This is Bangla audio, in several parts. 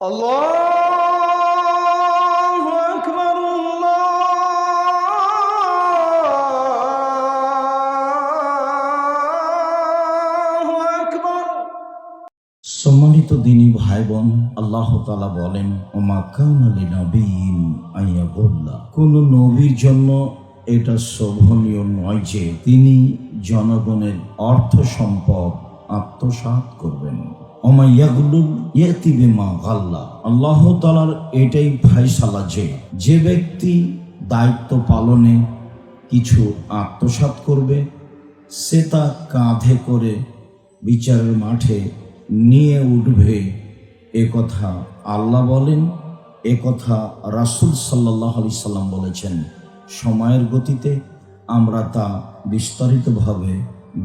আল্লাহু আকবার, আল্লাহু আকবার। সম্মানিত দিনী ভাই বোন, আল্লাহ তাআলা বলেন, ওমা কানা লিনাবিয়্যিন আইয়াগুল্লা, কোন নবীর জন্য এটা শোভনীয় নয় যে তিনি জনগণের অর্থ সম্পদ আত্মসাৎ করবেন। ওমা ইয়াগুলু ইয়াতি বিমা গাল্লা, আল্লাহ তাআলার এটাই ফয়সালা যে ব্যক্তি দায়িত্ব পালনে কিছু আত্মসাৎ করবে, সে তা কাঁধে করে বিচারের মাঠে নিয়ে উঠবে। এ কথা আল্লাহ বলেন, এ কথা রাসূল সাল্লাল্লাহু আলাইহি সাল্লাম বলেছেন। সময়ের গতিতে আমরা তা বিস্তারিতভাবে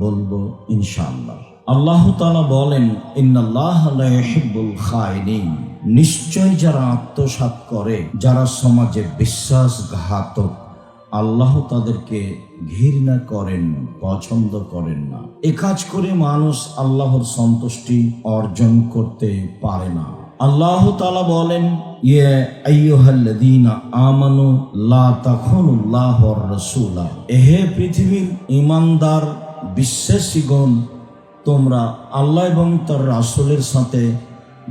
বলবো ইনশাআল্লাহ। আল্লাহ তাআলা বলেন, ইন্নাল্লাহা লা ইউহিব্বুল খায়িনিন, নিশ্চয় যারা আত্মসাৎ করে, যারা সমাজে বিশ্বাসঘাতক, আল্লাহ তাদেরকে ঘৃণা করেন, পছন্দ করেন না। এ কাজ করে মানুষ আল্লাহর সন্তুষ্টি অর্জন করতে পারে না। আল্লাহ তাআলা বলেন, ইয়া আইয়ুহাল্লাযীনা আমানু লা তাখুনুল্লাহ ওয়ার রাসূলা, হে পৃথিবীর ঈমানদার বিশ্বাসীগণ, তোমরা আল্লাহ এবং তার রাসূলের সাথে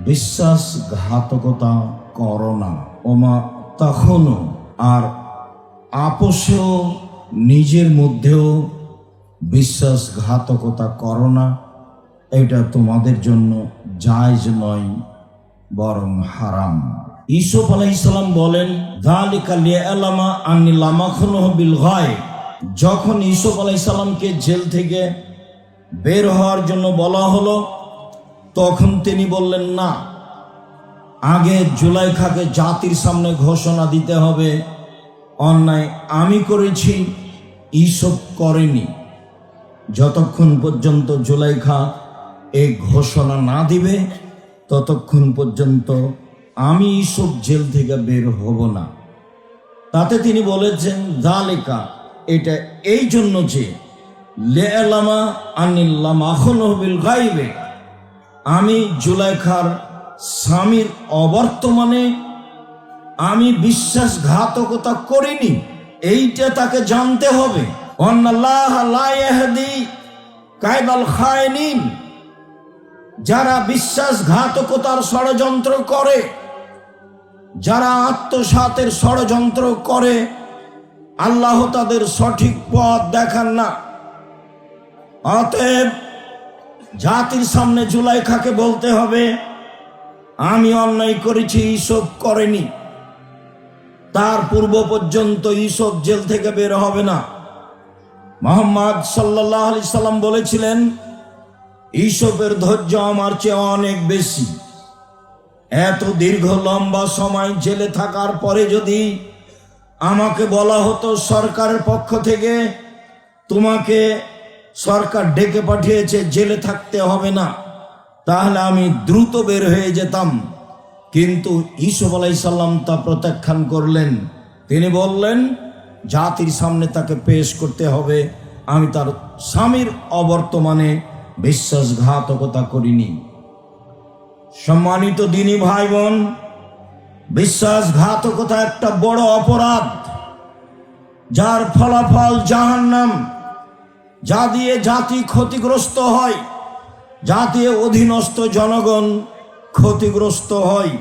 বিশ্বাসঘাতকতা করো না। ওমা তাখুনু, আর আপোষেও নিজের মধ্যেও বিশ্বাসঘাতকতা করো না, এটা তোমাদের জন্য জায়েজ নয়, বরং হারাম। ইউসুফ আলাইহিস সালাম বলেন, যালিকা লিয়ালামা আন্নী লাম আখুনুহু বিল গায়ব, যখন ইউসুফ আলাইহিস সালামকে জেল থেকে বের হওয়ার জন্য বলা হলো, তখন তিনি বললেন, না, আগে জুলাইখাকে জাতির সামনে ঘোষণা দিতে হবে অন্যায় আমি করেছি, ইউসুফ করেনি। যতক্ষণ পর্যন্ত জুলাইখা এই ঘোষণা না দিবে, ততক্ষণ পর্যন্ত আমি ইউসুফ জেল থেকে বের হব না। তাতে তিনি বলেছেন, যালিকা, এটা এই জন্য যে লিয়ালামা আন্নী লাম আখুনুহু বিল গায়বে, আমি জুলাইখার স্বামীর অবর্তমানে আমি বিশ্বাসঘাতকতা করিনি, এইটা তাকে জানতে হবে। আল্লাহ লা ইয়াহদি কায়দাল খায়িনিন, যারা বিশ্বাসঘাতকতার ষড়যন্ত্র করে, যারা আত্মসাতের ষড়যন্ত্র করে, আল্লাহ তাদের সঠিক পথ দেখান না। অতএব জাতির সামনে জুলাইখাকে বলতে হবে, আমি অন্যায় করেছি, ইউসুফ করেনি। তার পূর্ব পর্যন্ত ইউসুফ জেল থেকে বের হবে না। মুহাম্মদ সাল্লাল্লাহু আলাইহি সাল্লাম বলেছিলেন, ইউসুফের ধৈর্য আমার চেয়ে অনেক বেশি। এত দীর্ঘ লম্বা সময় জেলে থাকার পরে যদি আমাকে বলা হতো সরকারের পক্ষ থেকে, তোমাকে সরকার ডেকে পাঠিয়েছে, জেলে থাকতে হবে না, তাহলে আমি দ্রুত বের হয়ে যেতাম। কিন্তু ইউসুফ আলাইহিস সালাম তা প্রত্যাখ্যান করলেন। তিনি বললেন, জাতির সামনে তাকে পেশ করতে হবে, আমি তার স্বামীর অবর্তমানে বিশ্বাসঘাতকতা করিনি। সম্মানিত দিনী ভাই বোন, বিশ্বাসঘাতকতা একটা বড় অপরাধ, যার ফলাফল জাহান্নাম, যা দিয়ে জাতি ক্ষতিগ্রস্ত হয়, যা দিয়ে অধীনস্থ জনগণ ক্ষতিগ্রস্ত হয়।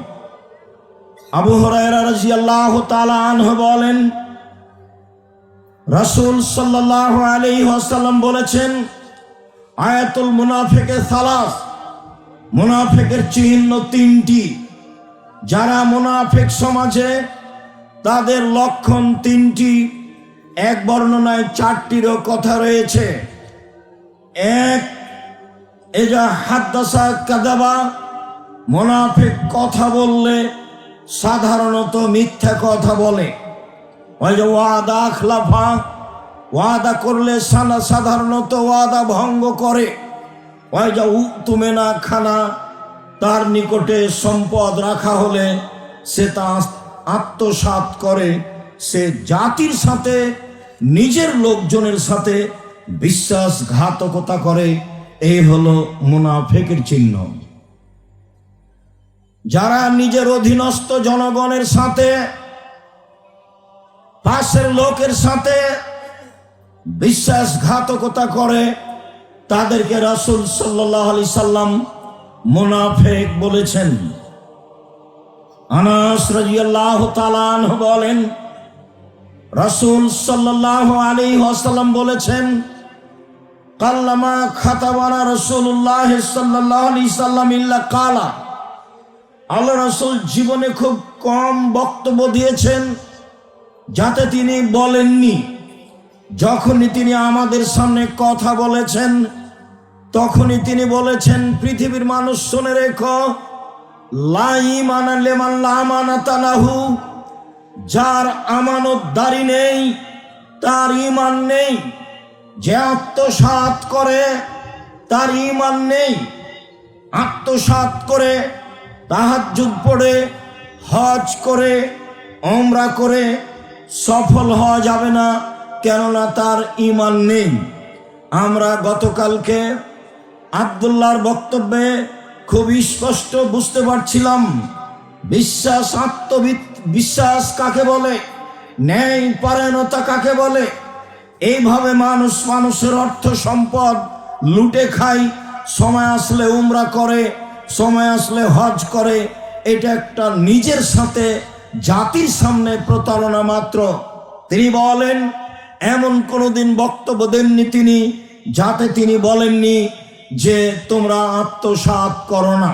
আবু হুরায়রা রাদিয়াল্লাহু তাআলা আনহু বলেন, রাসূল সাল্লাল্লাহু আলাইহি ওয়াসাল্লাম বলেছেন, আয়াতুল মুনাফিকে সালাস, মুনাফিকের চিহ্ন তিনটি। যারা মুনাফিক সমাজে, তাদের লক্ষণ তিনটি। এক বর্ণনায় চারটিরও কথা রয়েছে। এক, এজা হাদ্দাসা কাযাবা, মুনাফিক কথা বললে সাধারণত মিথ্যা কথা বলে। ওয়াদা আখলাফা, ওয়াদা করলে সাধারণত ওয়াদা ভঙ্গ করে। ওয়াজা উতুমেনা খানা, তার নিকটে সম্পদ রাখা হলে সে তা আত্মসাৎ করে। সে জাতির সাথে, নিজের লোকজনের সাথে বিশ্বাসঘাতকতা করে। এই হলো মুনাফিকের চিহ্ন। যারা নিজের অধীনস্থ জনগণের সাথে, পাশের লোকের সাথে বিশ্বাসঘাতকতা করে, তাদেরকে রাসূল সাল্লাল্লাহু আলাইহি সাল্লাম মুনাফিক বলেছেন। আনাস রাদিয়াল্লাহু তাআলা আনহু বলেন, রাসূল সাল্লাল্লাহু আলাইহি ওয়াসাল্লাম বলেছেন, কাল্লামা খাতাবানা রাসূলুল্লাহ সাল্লাল্লাহু আলাইহি সাল্লাম ইল্লা কালা। আল্লাহ রাসূল জীবনে খুব কম বক্তব্য দিয়েছেন যাতে তিনি বলেননি। যখনই তিনি আমাদের সামনে কথা বলেছেন তখনই তিনি বলেছেন, পৃথিবীর মানুষ শুনে রেখো, লা ঈমানা লিমান লা আমানাতা লাহু, যার আমানতদারি নেই তার ঈমান নেই। যে আত্মসাৎ করে তার ঈমান নেই। আত্মসাৎ করে, তাহাজ্জুদ পড়ে, হজ করে, উমরা করে সফল হওয়া যাবে না, কেননা তার ঈমান নেই। আমরা গতকালকে আব্দুল্লাহর বক্তব্যে খুব স্পষ্ট বুঝতে পারছিলাম বিশ্বাস, বিশ্বাস কাকে বলে, ন্যায় পরায়ণতা কাকে বলে। এইভাবে মানুষ মানুষের অর্থ সম্পদ লুটে খায়, সময় আসলে উমরা করে, সময় আসলে হজ করে। এটা একটা নিজের সাথে, জাতির সামনে প্রতারণা মাত্র। তিনি বলেন, এমন কোনোদিন বক্তব্য দেননি তিনি যাতে তিনি বলেননি যে তোমরা আত্মসাৎ করো না,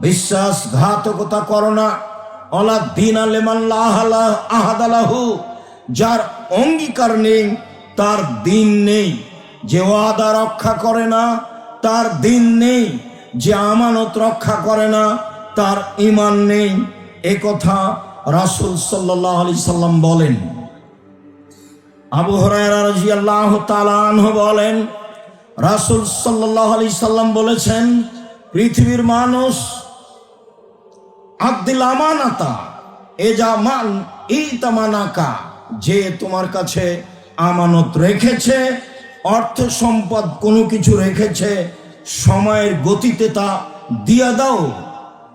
বিশ্বাসঘাতকতা করো না। অলা দিন আহাদালাহু, যার অঙ্গীকার নেই তার দিন নেই। যে ওয়াদা রক্ষা করে না তার দিন নেই। যে আমানত রক্ষা করে না তার ঈমান নেই। এ কথা রাসূল সাল্লাল্লাহু আলাইহি সাল্লাম বলেন। আবু হুরায়রা রাদিয়াল্লাহু তাআলা আনহু বলেন, রাসূল সাল্লাল্লাহু আলাইহি সাল্লাম বলেছেন, পৃথিবীর মানুষ আদ্দিল আমানাতা এজামান ইতামানাকা, যে তোমার কাছে আমানত রেখেছে, অর্থ সম্পদ কোনো কিছু রেখেছে, সময়ের গতিতে তা দিয়া দাও।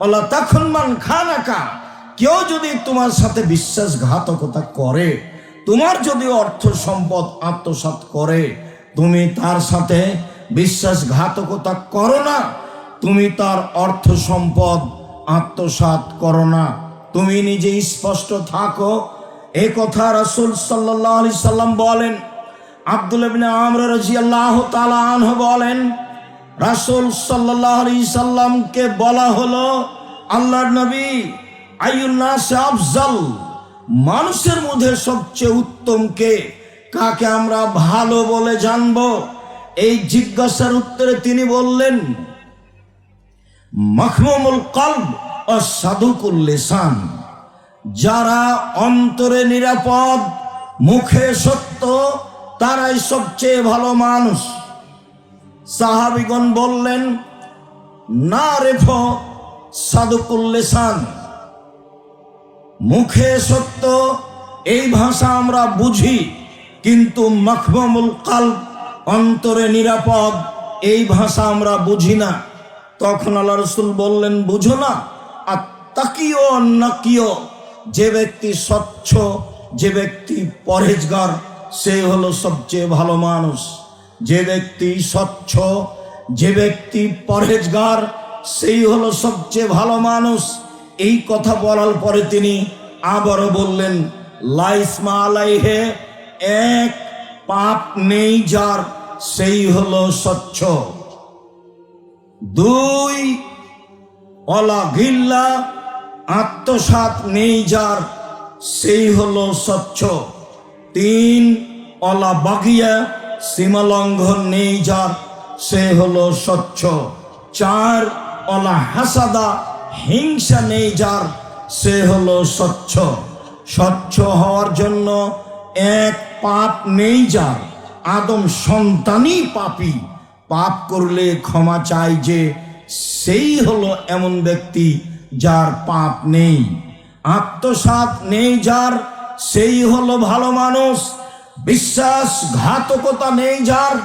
ওলা তখন মান খানাকা, কেউ যদি তোমার সাথে বিশ্বাসঘাতকতা করে, তোমার যদি অর্থ সম্পদ আত্মসাৎ করে, তুমি তার সাথে বিশ্বাসঘাতকতা করো না, তুমি তার অর্থ সম্পদ আত্মসাৎ করো না, তুমি নিজে স্পষ্ট থাকো। এ কথা রাসূল সাল্লাল্লাহু আলাইহি সাল্লাম বলেন। আব্দুল্লাহ ইবনে আমর রাদিয়াল্লাহু তাআলা আনহু বলেন, রাসূল সাল্লাল্লাহু আলাইহি সাল্লামকে বলা হলো, আল্লাহর নবী, আইয়ুন নাস আফজাল, মানুষের মধ্যে সবচেয়ে উত্তম কে, কাকে আমরা ভালো বলে জানবো? এই জিজ্ঞাসার উত্তরে তিনি বললেন, মাখমুমুল কলব ও সাদুকুল লিসান, যারা অন্তরে নিরাপদ, মুখে সত্য, তারাই সবচেয়ে ভালো মানুষ। সাহাবীগণ বললেন, না রেফ সাদুকুল লিসান, মুখে সত্য এই ভাষা আমরা বুঝি, কিন্তু মাখমুমুল কলব, অন্তরে নিরাপদ, এই ভাষা আমরা বুঝি না। তখন আল্লাহ রাসূল বললেন, বুঝো না? আত্তাকিও নাকিও, যে ব্যক্তি স্বচ্ছ, যে ব্যক্তি পরহেজগার, সে হলো সবচেয়ে ভালো মানুষ। যে ব্যক্তি স্বচ্ছ, যে ব্যক্তি পরহেজগার, সেই হলো সবচেয়ে ভালো মানুষ। এই কথা বলার পরে তিনি আবারও বললেন, লাইসমা আলাইহে, এক পাপ নেই যার, সেই হলো স্বচ্ছ। দুই, অলা গিল্লা, আত্মসাৎ নেই যার, সেই হলো স্বচ্ছ। তিন, অলা বাগিয়া, সীমালঙ্ঘন নেই যার, সে হলো স্বচ্ছ। চার, অলা হাসাদা, হিংসা নেই যার, সে হলো স্বচ্ছ। স্বচ্ছ হওয়ার জন্য এক পাপ নেই যার, আদম সন্তানই পাপী, পাপ করলে ক্ষমা চায় যে, সেই হলো এমন ব্যক্তি যার পাপ নেই। আত্মসাৎ নেই যার, সেই হলো ভালো মানুষ। বিশ্বাসঘাতকতা নেই যার,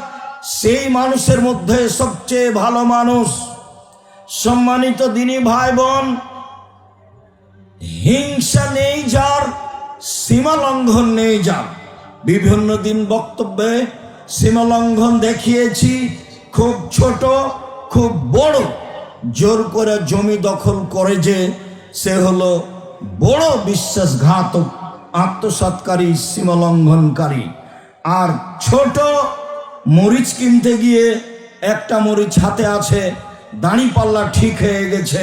সেই মানুষের মধ্যে সবচেয়ে ভালো মানুষ। সম্মানিত দিনী ভাই বোন, হিংসা নেই যার, সীমা লঙ্ঘন নেই যার। বিভিন্ন দিন বক্তব্যে সীমা লঙ্ঘন দেখিয়েছি, খুব ছোট খুব বড়। জোর করে জমি দখল করে যে সে হলো বড় বিশ্বাসঘাতক, আত্মসাৎকারী, সীমা লঙ্ঘনকারী। আর ছোট মরিচ কিনতে গিয়ে একটা মরিচ হাতে আছে, দাঁড়ি পাল্লা ঠিক হয়ে গেছে,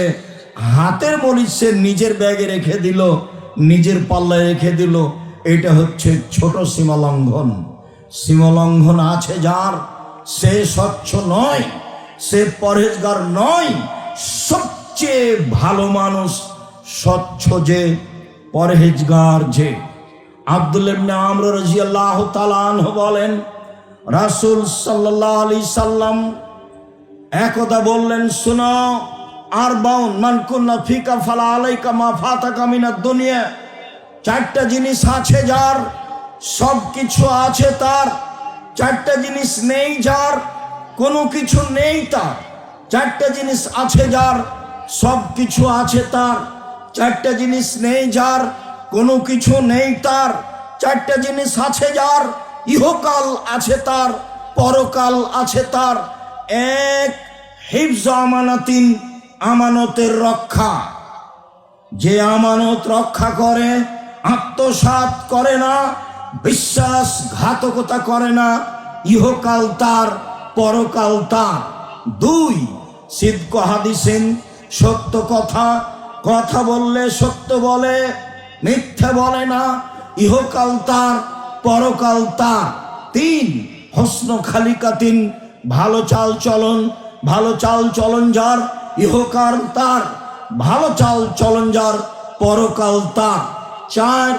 হাতের মরিচ সে নিজের ব্যাগে রেখে দিল, নিজের পাল্লায় রেখে দিল, এটা হচ্ছে ছোট সীমা লঙ্ঘন। সীমা লঙ্ঘন আছে যার, সে স্বচ্ছ নয়, সে পরহেজগার নয়। সবচেয়ে ভালো মানুষ স্বচ্ছ যে, পরহেজগার যে। আব্দুল্লাহ ইবনে আমর রাদিয়াল্লাহু তাআলা আনহু বলেন, রাসূল সাল্লাল্লাহু আলাইহি সাল্লাম একদা বললেন, শুনো, আরবাউন মান কুন্না ফিকা ফালা আলাইকা মা ফাতাকা মিনাদ দুনিয়া। চারটা জিনিস আছে যার, সব কিছু আছে তার। চারটা জিনিস নেই যার, কোনো কিছু নেই তার। চারটা জিনিস আছে যার, সব কিছু আছে তার। চারটা জিনিস নেই যার, কোনো কিছু নেই তার। চারটা জিনিস আছে যার, ইহকাল আছে তার, পরকাল আছে তার। এক, হিফজ আমানাতিন, আমানতের রক্ষা। যে আমানত রক্ষা করে, আত্মসাৎ করে না, বিশ্বাসঘাতকতা করে না, ইহকাল তার, পরকাল তার। দুই, সিদক হাদিসিন, সত্য কথা, কথা বললে সত্য বলে, মিথ্যে বলে না, ইহকাল তার, পরকাল তার। তিন, হসন খালিকাতিন, ভালো চাল চলন, ভালো চাল চলন যার, ইহকাল তার, ভালো চাল চলন যার, পরকাল তার। চার,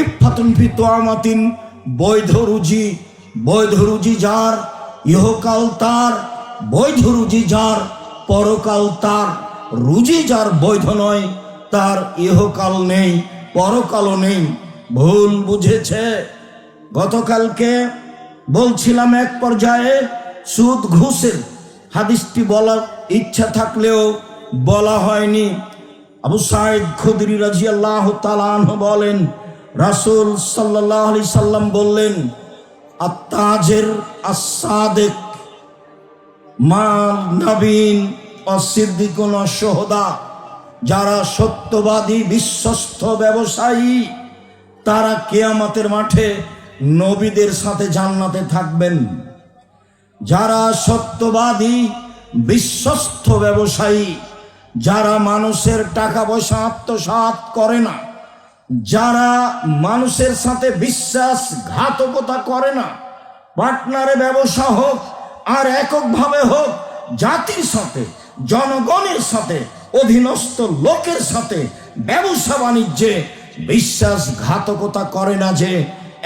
ইফাতুন ফি তুআমাতিন, বৈধ রুজি, বৈধ রুজি যার, ইহকাল তার, বৈধ রুজি যার, পরকাল তার। রুজি যার বৈধ নয়, তার ইহকাল নেই, পরকালও নেই। ভুল বুঝেছে। গতকালকে বলছিলাম এক পর্যায়ে সুদ ঘুষের হাদিসটি বলার ইচ্ছা থাকলেও বলা হয়নি। আবু সাঈদ খুদরি রাদিয়াল্লাহু তাআলা আনহু বলেন, রাসূল সাল্লাল্লাহু আলাইহি সাল্লাম বললেন, আত-তাজির আস-সাদিক মা নবীন অসিদ্দিকুন শুহাদা। যারা সত্যবাদী বিশ্বস্ত ব্যবসায়ী, তারা কিয়ামতের মাঠে নবীদের সাথে জান্নাতে থাকবেন। যারা সত্যবাদী বিশ্বস্ত ব্যবসায়ী, যারা মানুষের টাকা পয়সা আত্মসাৎ করে না, যারা মানুষের সাথে বিশ্বাসঘাতকতা করে না, পার্টনারে ব্যবসা হোক আর এককভাবে হোক, জাতির সাথে, জনগণের সাথে, অধীনস্থ লোকের সাথে ব্যবসা বাণিজ্যে বিশ্বাসঘাতকতা করে না, যে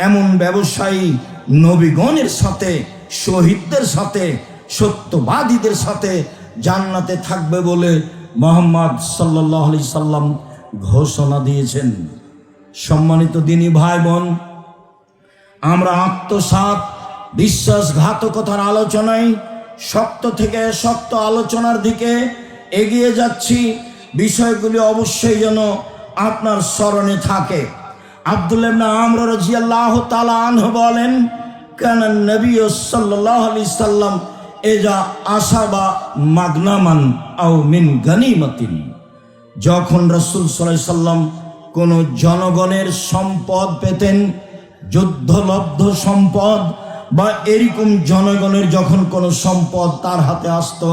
এমন ব্যবসায়ী নবীগণের সাথে, শহীদদের সাথে, সত্যবাদীদের সাথে জান্নাতে থাকবে বলে মুহাম্মদ সাল্লাল্লাহু আলাইহি সাল্লাম ঘোষণা দিয়েছেন। সম্মানিত দিনী ভাই বোন, আমরা আত্মসাৎ, বিশ্বাসঘাতকতার আলোচনায় শক্ত থেকে শক্ত আলোচনার দিকে এগিয়ে যাচ্ছি। বিষয়গুলি অবশ্যই যেন আপনার স্মরণে থাকে। আব্দুল্লাহ ইবনে আমর রাদিয়াল্লাহু তাআলা আনহু বলেন, কানা নবী সাল্লাল্লাহু আলাইহি সাল্লাম এজা আসাবা মাগনামান আও মিন গনিমাতিন। যখন রাসূল সাল্লাল্লাহু আলাইহি সাল্লাম কোন জনগণের সম্পদ পেতেন, যুদ্ধলব্ধ সম্পদ বা এরকম জনগণের যখন কোনো সম্পদ তার হাতে আসতো,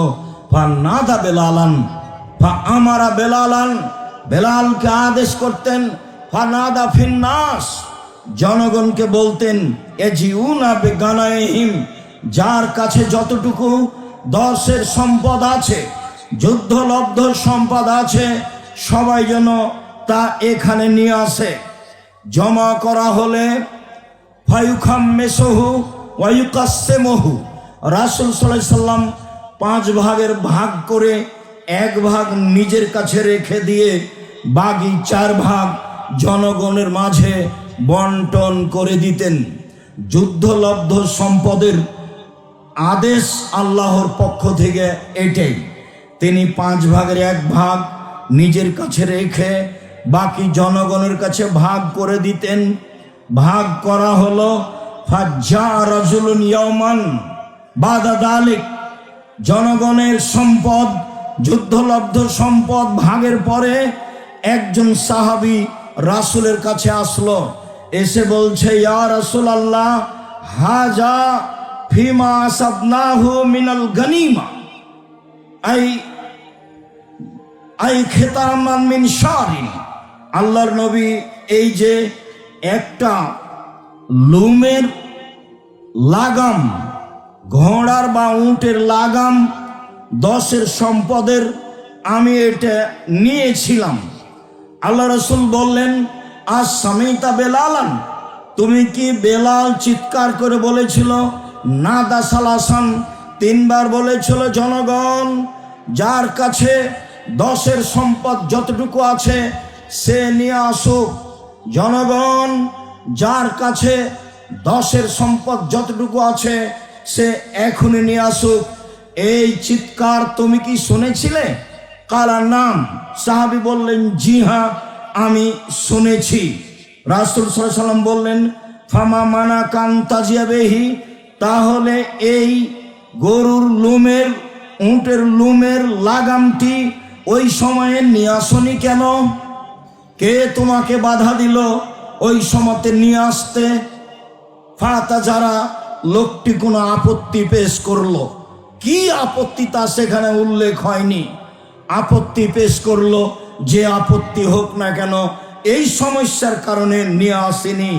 ফানাদা বেলালান, আমারা বেলালান, বেলালকে আদেশ করতেন, ফানাদা ফিন্নাস, জনগণকে বলতেন, এজিউনা বেগানাইহিম, যার কাছে যতটুকু দশের সম্পদ আছে, যুদ্ধলব্ধ সম্পদ আছে, সবাই যেন তা এখানে নিয়ে আসে। জমা করা হলে ফায়ুখাম্মেসহু ওয়ায়ুকাসসিমহু, রাসূল সাল্লাল্লাহু আলাইহি সাল্লাম 5 ভাগের ভাগ করে 1 ভাগ নিজের কাছে রেখে দিয়ে বাকি 4 ভাগ জনগণের মাঝে বন্টন করে দিতেন। যুদ্ধলব্ধ সম্পদের আদেশ আল্লাহর পক্ষ থেকে এটাই। তিনি 5 ভাগের 1 ভাগ নিজের কাছে রেখে বাকি জনগণের কাছে ভাগ করে দিতেন। ভাগ করা হলো। ফাজ্জা রাজুলুন ইয়াওমান বাদা দালিক, জনগণের সম্পদ, যুদ্ধলব্ধ সম্পদ ভাগের পরে একজন সাহাবী রাসূলের কাছে আসলো, এসে বলছে, ইয়া রাসূলুল্লাহ, হাজা ফিমা আসাবনাহু মিনাল গনিমা আই খেতামান মিন শারিন। আল্লাহর নবী, এই যে একটা লুমের লাগাম, ঘোড়ার বা উটের লাগাম 10 সম্পদের আমি এটা নিয়েছিলাম। আল্লাহ রাসূল বললেন, আজ সামিতা বেলালান, তুমি কি বেলাল চিৎকার করে বলেছিল? না দাসালাসান, 3 বার বলেছিল, জনগণ যার কাছে 10 সম্পদ যতটুকু আছে সে নিয়ে আসুক। জনগণ যার কাছে 10 সম্পদ যতটুকু আছে সে এখনই নিয়ে আসুক। এই চিৎকার তুমি কি শুনেছিলে? কালার নাম, সাহাবী বললেন, জি হ্যাঁ আমি শুনেছি। রাসূল সাল্লাল্লাহু আলাইহি ওয়াসাল্লাম বললেন, ফামা মানা কান তাজিয়াবেহি, তাহলে এই গরুর লুমের, উটের লুমের লাগামটি ওই সময়ে নিয়ে আসনি কেন? কে তোমাকে বাধা দিল ওই সময়তে নিয়ে আসতে? ফাতা যারা, লোকটি কোনো আপত্তি পেশ করলো। কি আপত্তি তা সেখানে উল্লেখ হয়নি। আপত্তি পেশ করলো, যে আপত্তি হোক না কেন, এই সমস্যার কারণে নিয়ে আসেনি।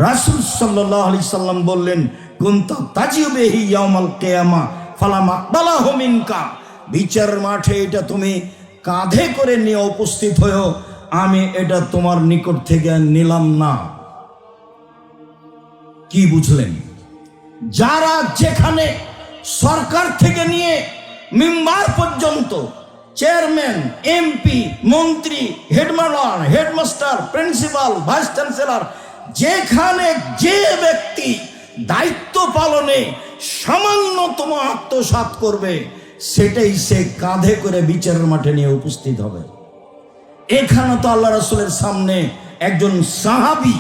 রাসূল সাল্লাল্লাহু আলাইহি সাল্লাম বললেন, কুনতা তাজিবেহি ইয়াউমাল কিয়ামা ফালাম আকবালাহু মিনকা, বিচারের মাঠে এটা তুমি কাঁধে করে নিয়ে উপস্থিত হয়েও আমি এটা তোমার নিকট থেকে নিলাম না। কি বুঝলেন? যারা যেখানে সরকার থেকে নিয়ে মেম্বার পর্যন্ত, চেয়ারম্যান, এমপি, মন্ত্রী, হেডমাস্টার, প্রিন্সিপাল, ভাইস চ্যান্সেলর, যেখানে যে ব্যক্তি দায়িত্ব পালনে সামান্যতম আত্মসাৎ করবে, সেটাই সে কাঁধে করে বিচারের মাঠে নিয়ে উপস্থিত হবে। এখানে তো আল্লাহ রাসূলের সামনে একজন সাহাবী,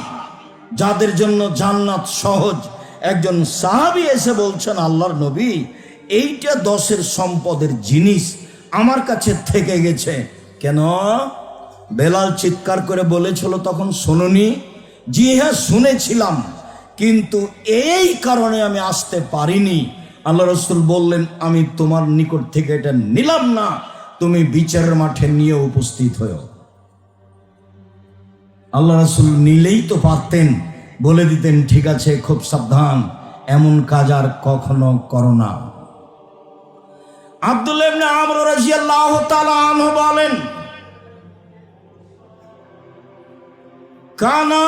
যাদের জন্য জান্নাত সহজ, একজন সাহাবী এসে বলছেন, আল্লাহর নবী, এইটা 10 সম্পদের জিনিস আমার কাছে থেকে গেছে। কেন? বেলাল চিৎকার করে বলেছিল তখন শোনোনি? জি হ্যাঁ শুনেছিলাম, কিন্তু এই কারণে আমি আসতে পারিনি। আল্লাহ রাসূল বললেন, আমি তোমার নিকট থেকে এটা নিলাম না, তুমি বিচারের মাঠে নিয়ে উপস্থিত হও। আল্লাহ রাসূল নিলেই তো পারতেন, বলে দিতেন, ঠিক আছে, খুব সাবধান, এমন কাজ আর কখনো করো না। আব্দুল্লাহ ইবনে আমর রাদিয়াল্লাহু তাআলা আনহু বলেন, কানা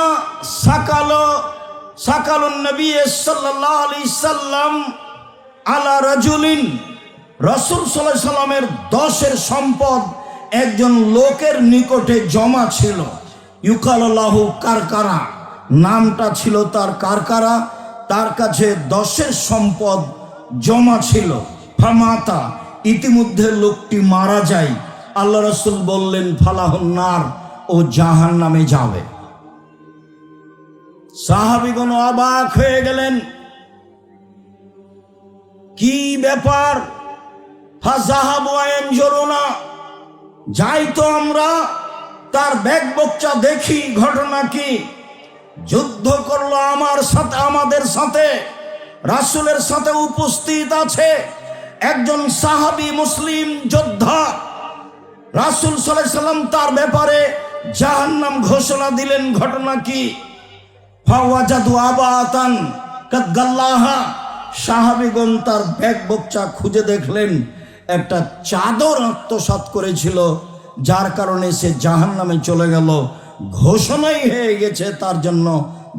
সাকালুন নবী সাল্লাল্লাহু আলাইহি সাল্লাম আলা রাজুলিন, রাসূল সাল্লাল্লাহু আলাইহি সাল্লামের 10 সম্পদ একজন লোকের নিকটে জমা ছিল। ইউকালাল্লাহু কারকারা, নামটা ছিল তার কারকারা। তার কাছে 10 সম্পদ জমা ছিল। ফামাতা, ইতিমধ্যে লোকটি মারা যায়। আল্লাহ রাসূল বললেন, ফালাহুন নার, ও জাহান্নামে যাবে। সাহাবীগণ অবাক হয়ে গেলেন, কি ব্যাপার? ফাযাহাবু আনজুরুনা, যাই তো আমরা তার ব্যাগ বচ্চা দেখি, ঘটনা কি? যুদ্ধ করলো আমার সাথে, আমাদের সাথে, রাসূলের সাথে উপস্থিত আছে একজন সাহাবী, মুসলিম যোদ্ধা। রাসূল সাল্লাল্লাহু আলাইহি সাল্লাম তার ব্যাপারে জাহান্নাম ঘোষণা দিলেন। ঘটনা কি? ফাওয়াজাদু আবাতান কাদ গাল্লাহা, সাহাবীগণ তার ব্যাগ বচ্চা খুঁজে দেখলেন একটা চাদর আত্মসাৎ করেছিল, যার কারণে সে জাহান্নামে চলে গেল। ঘোষণাই হয়ে গেছে তার জন্য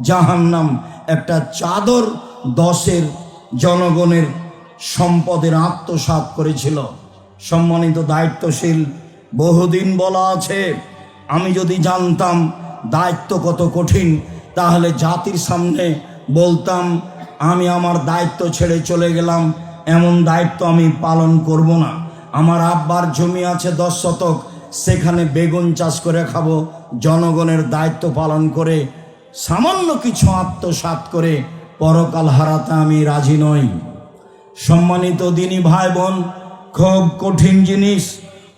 জাহান্নাম। একটা চাদর 10 জনগণের সম্পদের আত্মসাৎ করেছিল। সম্মানিত দায়িত্বশীল, বহুদিন বলা আছে, আমি যদি জানতাম দায়িত্ব কত কঠিন, তাহলে জাতির সামনে বলতাম, আমি আমার দায়িত্ব ছেড়ে চলে গেলাম, এমন দায়িত্ব আমি পালন করব না। আমার আব্বার জমি আছে 10 শতক, সেখানে বেগুন চাষ করে খাবো, জনগণের দায়িত্ব পালন করে সামান্য কিছু আত্মসাৎ করে পরকাল হারাতে আমি রাজি নই। সম্মানিত দিনী ভাই বোন, খুব কঠিন জিনিস।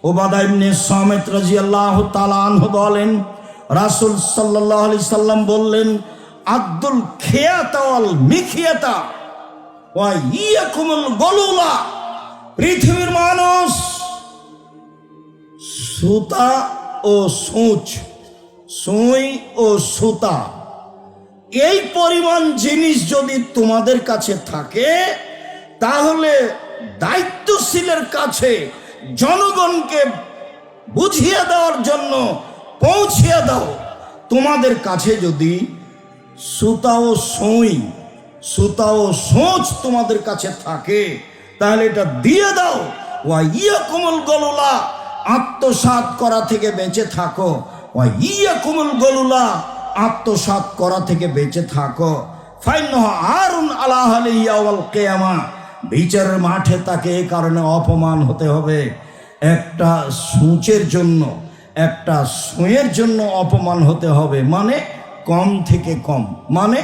উবাদা ইবনে সামিত রাদিয়াল্লাহু তাআলা আনহু বলেন, রাসূল সাল্লাল্লাহু আলাইহি সাল্লাম বললেন, আব্দুল খিয়াতা ওয়াল মিখিয়াতা ওয়া ইয়াকুমুল গলুলা। পৃথিবীর মানুষ সুতা ও সূচ, সুই ও সুতা, এই পরিমাণ জিনিস যদি তোমাদের কাছে থাকে, তাহলে দায়িত্বশীলের কাছে জনগণকে বুঝিয়ে দেওয়ার জন্য পৌঁছিয়ে দাও। তোমাদের কাছে যদি সুতা ও সুই, সুতা ও সোচ তোমাদের কাছে থাকে, তাহলে এটা দিয়ে দাও। ওয়া ইয়াকুমুল গলুলা, আত্মসাৎ করা থেকে বেঁচে থাকো। ওয়া ইয়াকুমুল গলুলা, আত্মসাৎ করা থেকে বেঁচে থাকো। ফাইন্নাহু আরুন আলা আহলিহি ইয়াওমাল কিয়ামা, বিচারের মাঠে তাকে এই কারণে অপমান হতে হবে। একটা সূচের জন্য, একটা সুঁয়ের জন্য অপমান হতে হবে, মানে কম থেকে কম, মানে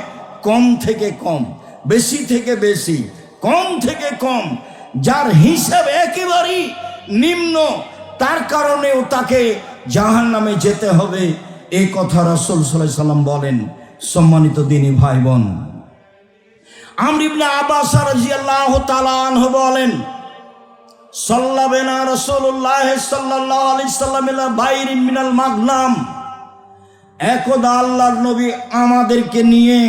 কম থেকে কম, বেশি থেকে বেশি, কম থেকে কম, যার হিসাব একেবারেই নিম্ন, তার কারণেও তাকে জাহান্নামে যেতে হবে। এই কথা রাসূল সাল্লাল্লাহু আলাইহি সাল্লাম বলেন। সম্মানিত দিনী ভাই বোন, আমর ইবনে আব্বাস রাদিয়াল্লাহু তাআলা আনহু বলেন, সাল্লাবেনা রাসূলুল্লাহ সাল্লাল্লাহু আলাইহি সাল্লাম ইলা বাইরিন মিনাল মাগনাম। একদা আল্লাহর নবী আমাদেরকে নিয়ে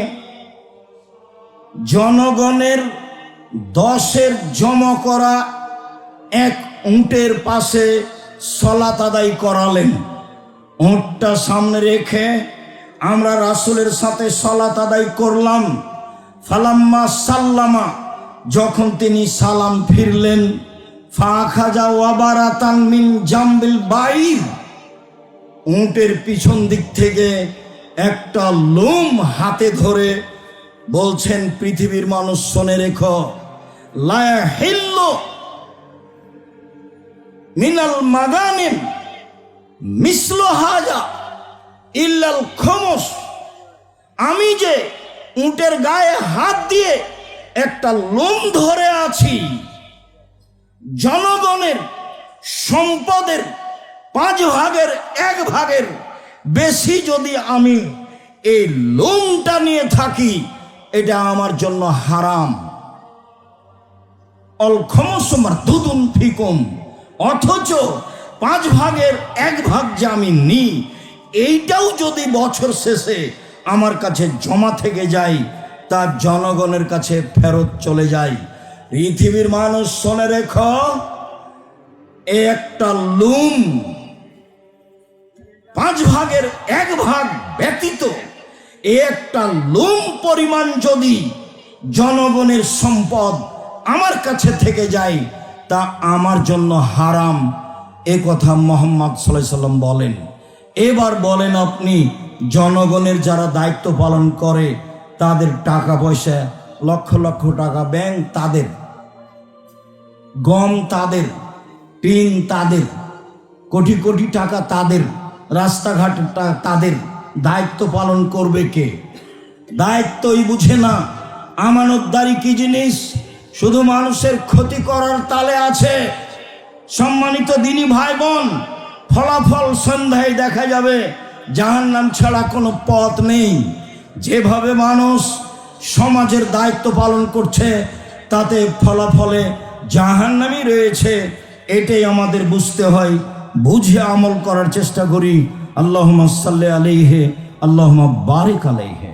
জনগণের 10-এর জমা করা এক উটের পাশে সালাত আদায় করালেন। উটটা সামনে রেখে আমরা রাসূলের সাথে সালাত আদায় করলাম। ফালাম্মা সাল্লামা, যখন তিনি সালাম ফিরলেন, ফাখাজা ওয়াবারাতান মিন জামবিল বাইর, উটের পিছন দিক থেকে একটা লোম হাতে ধরে বলছেন, পৃথিবীর মানুষ শোনে রেখো, লা ইয়াহিল্লু মিনাল মাগানিম মিসলু হাজা ইল্লাল খুমুস। আমি যে উটের গায়ে হাত দিয়ে একটা লোম ধরে আছি, জনগণের সম্পদের 5 ভাগের 1 ভাগের বেশি যদি আমি এই লোমটা নিয়ে থাকি, এটা আমার জন্য হারাম। অল খুমুস মারদুদুন ফিকুম, অথচ 5 ভাগের 1 ভাগ যে আমি নিই, এইটাও যদি বছর শেষে আমার কাছে জমা থেকে যায়, তার জনগণের কাছে ফেরত চলে যায়। পৃথিবীর মানুষ শোনে রেখো, একটা লুম 5 ভাগের 1 ভাগ ব্যতীত একটা লুম পরিমাণ যদি জনগণের সম্পদ আমার কাছে থেকে যায়, তা আমার জন্য হারাম। এ কথা মুহাম্মদ সাল্লাল্লাহু আলাইহি সাল্লাম বলেন। এবার বলেন আপনি, জনগণের যারা দায়িত্ব পালন করে, তাদের টাকা পয়সা, লক্ষ লক্ষ টাকা ব্যাংক তাদের, গম তাদের, টিন তাদের, কোটি কোটি টাকা তাদের, রাস্তাঘাট তাদের, দায়িত্ব পালন করবে কে? দায়িত্বই বুঝে না। আমানতদারি কি জিনিস? শুধু মানুষের ক্ষতি করার তালে আছে। সম্মানিত দিনী ভাই বোন, ফলাফল সন্ধ্যায় দেখা যাবে, জাহান্নাম ছাড়া কোনো পথ নেই। যেভাবে মানুষ সমাজের দায়িত্ব পালন করছে, তাতে ফলাফলে জাহান্নামই রয়েছে। এটাই আমাদের বুঝতে হয়, বুঝে আমল করার চেষ্টা করি। আল্লাহুম্মা সাল্লি আলাইহি, আল্লাহুম্মা বারিক আলাইহি।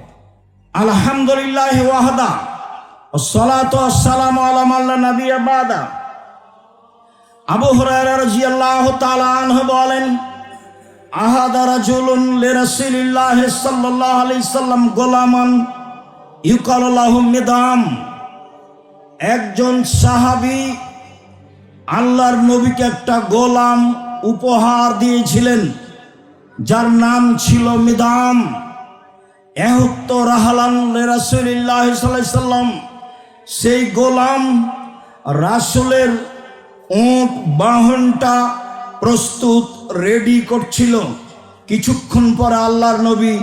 আলহামদুলিল্লাহ ওয়াহদা, ওয়াসসালাতু ওয়াসসালামু আলা মান লা নাবিয়্যা বাদা। আবু হুরায়রা রাদিয়াল্লাহু তাআলা আনহু বলেন, আহাদা রাজুলুন লিরাসূলিল্লাহ সাল্লাল্লাহু আলাইহি সাল্লাম গোলামান ইউকালু লাহু মিদাম। একজন সাহাবী আল্লাহর নবীকে একটা গোলাম উপহার দিয়েছিলেন, যার নাম ছিল মিদাম। এহুত্ত রাহলান লিরাসূলিল্লাহ সাল্লাল্লাহু আলাইহি সাল্লাম, সেই গোলাম রাসূলের উট বাহনটা প্রস্তুত রেডি করছিল। কিছুক্ষণ পরে আল্লাহর নবী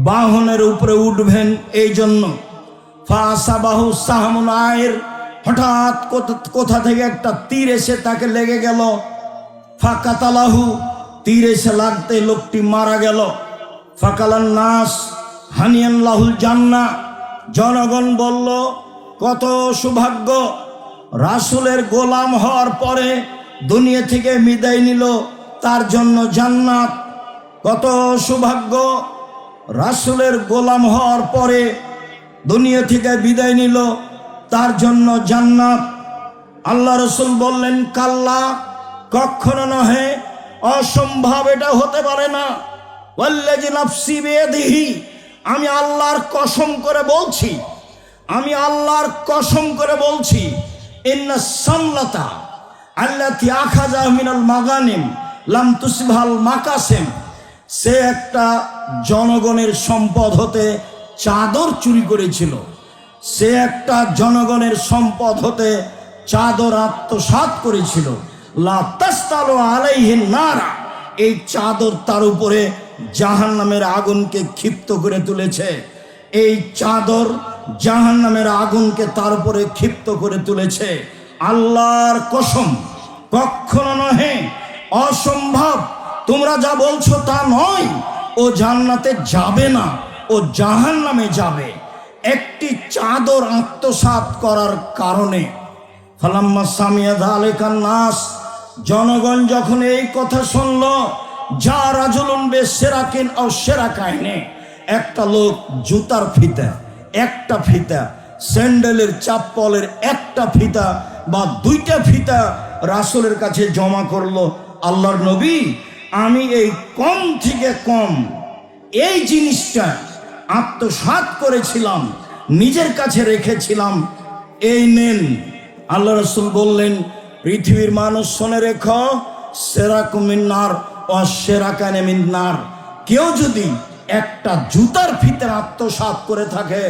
বাহনের উপরে উঠবেন। এই জন্য ফাসাবাহু সাহমুন আয়ের, হঠাৎ কোথা থেকে একটা তীর এসে তাকে লেগে গেল। ফাকাতালাহু, তীর এসে লাগতে লোকটি মারা গেল। ফাকালান নাস হানিয়ান লাহুল জান্নাহ, জনগণ বলল কত সৌভাগ্য, রাসূলের গোলাম হওয়ার পরে দুনিয়া থেকে বিদায় নিল, তার জন্য জান্নাত। কত সৌভাগ্য, রাসূলের গোলাম হওয়ার পরে দুনিয়া থেকে বিদায় নিল, তার জন্য জান্নাত। আল্লাহ রাসূল বললেন কাল্লা, কখনো নহে, অসম্ভব, এটা হতে পারে না। ওয়াল্লাযী নাফসি বিয়াদিহি, আমি আল্লাহর কসম করে বলছি, আমি আল্লাহর কসম করে বলছি, ইন্না সামলাতা আল্লাতী আখাযা মিনাল মাগানিম লাম তুসবাল মাকাসিম, সে একটা জনগণের সম্পদ হতে চাদর চুরি করেছিল। সে একটা জনগণের সম্পদ হতে চাদর আত্মসাৎ করেছিল। লা তাসতালু আলাইহিন নারা, এই চাদর তার উপরে জাহান্নামের আগুনকে ক্ষিপ্ত করে তুলেছে। এই চাদর জাহান্নামের আগুনকে তার উপরে ক্ষিপ্ত করে তুলেছে। আল্লাহর কসম, কখনো নহে, অসম্ভব, তোমরা যা বলছো তা নয়। ও জান্নাতে যাবে না, ও জাহান্নামে যাবে একটি চাদর আত্মসাৎ করার কারণে। ফালাম্মা সামিয়া যালিকান নাস, জনগণ যখন এই কথা শুনল, যা রাজুলুন বিসরাকিন আও শিরাকাইনে, একটা লোক জুতার ফিতা, একটা ফিতা, স্যান্ডেলের চাপ্পলের একটা ফিতা বা দুইটা ফিতা রাসূলের কাছে জমা করলো। আল্লাহর নবী, আমি এই কম থেকে কম এই জিনিসটা আত্মসাৎ করেছিলাম, নিজের কাছে রেখেছিলাম, এই নেন। আল্লাহ রাসূল বললেন, পৃথিবীর মানুষ শুনে রেখো, সেরাকুম মিন্নার ওয়া সেরাকানে মিন্নার, কেউ যদি একটা জুতার ফিতে আত্মসাৎ করে থাকে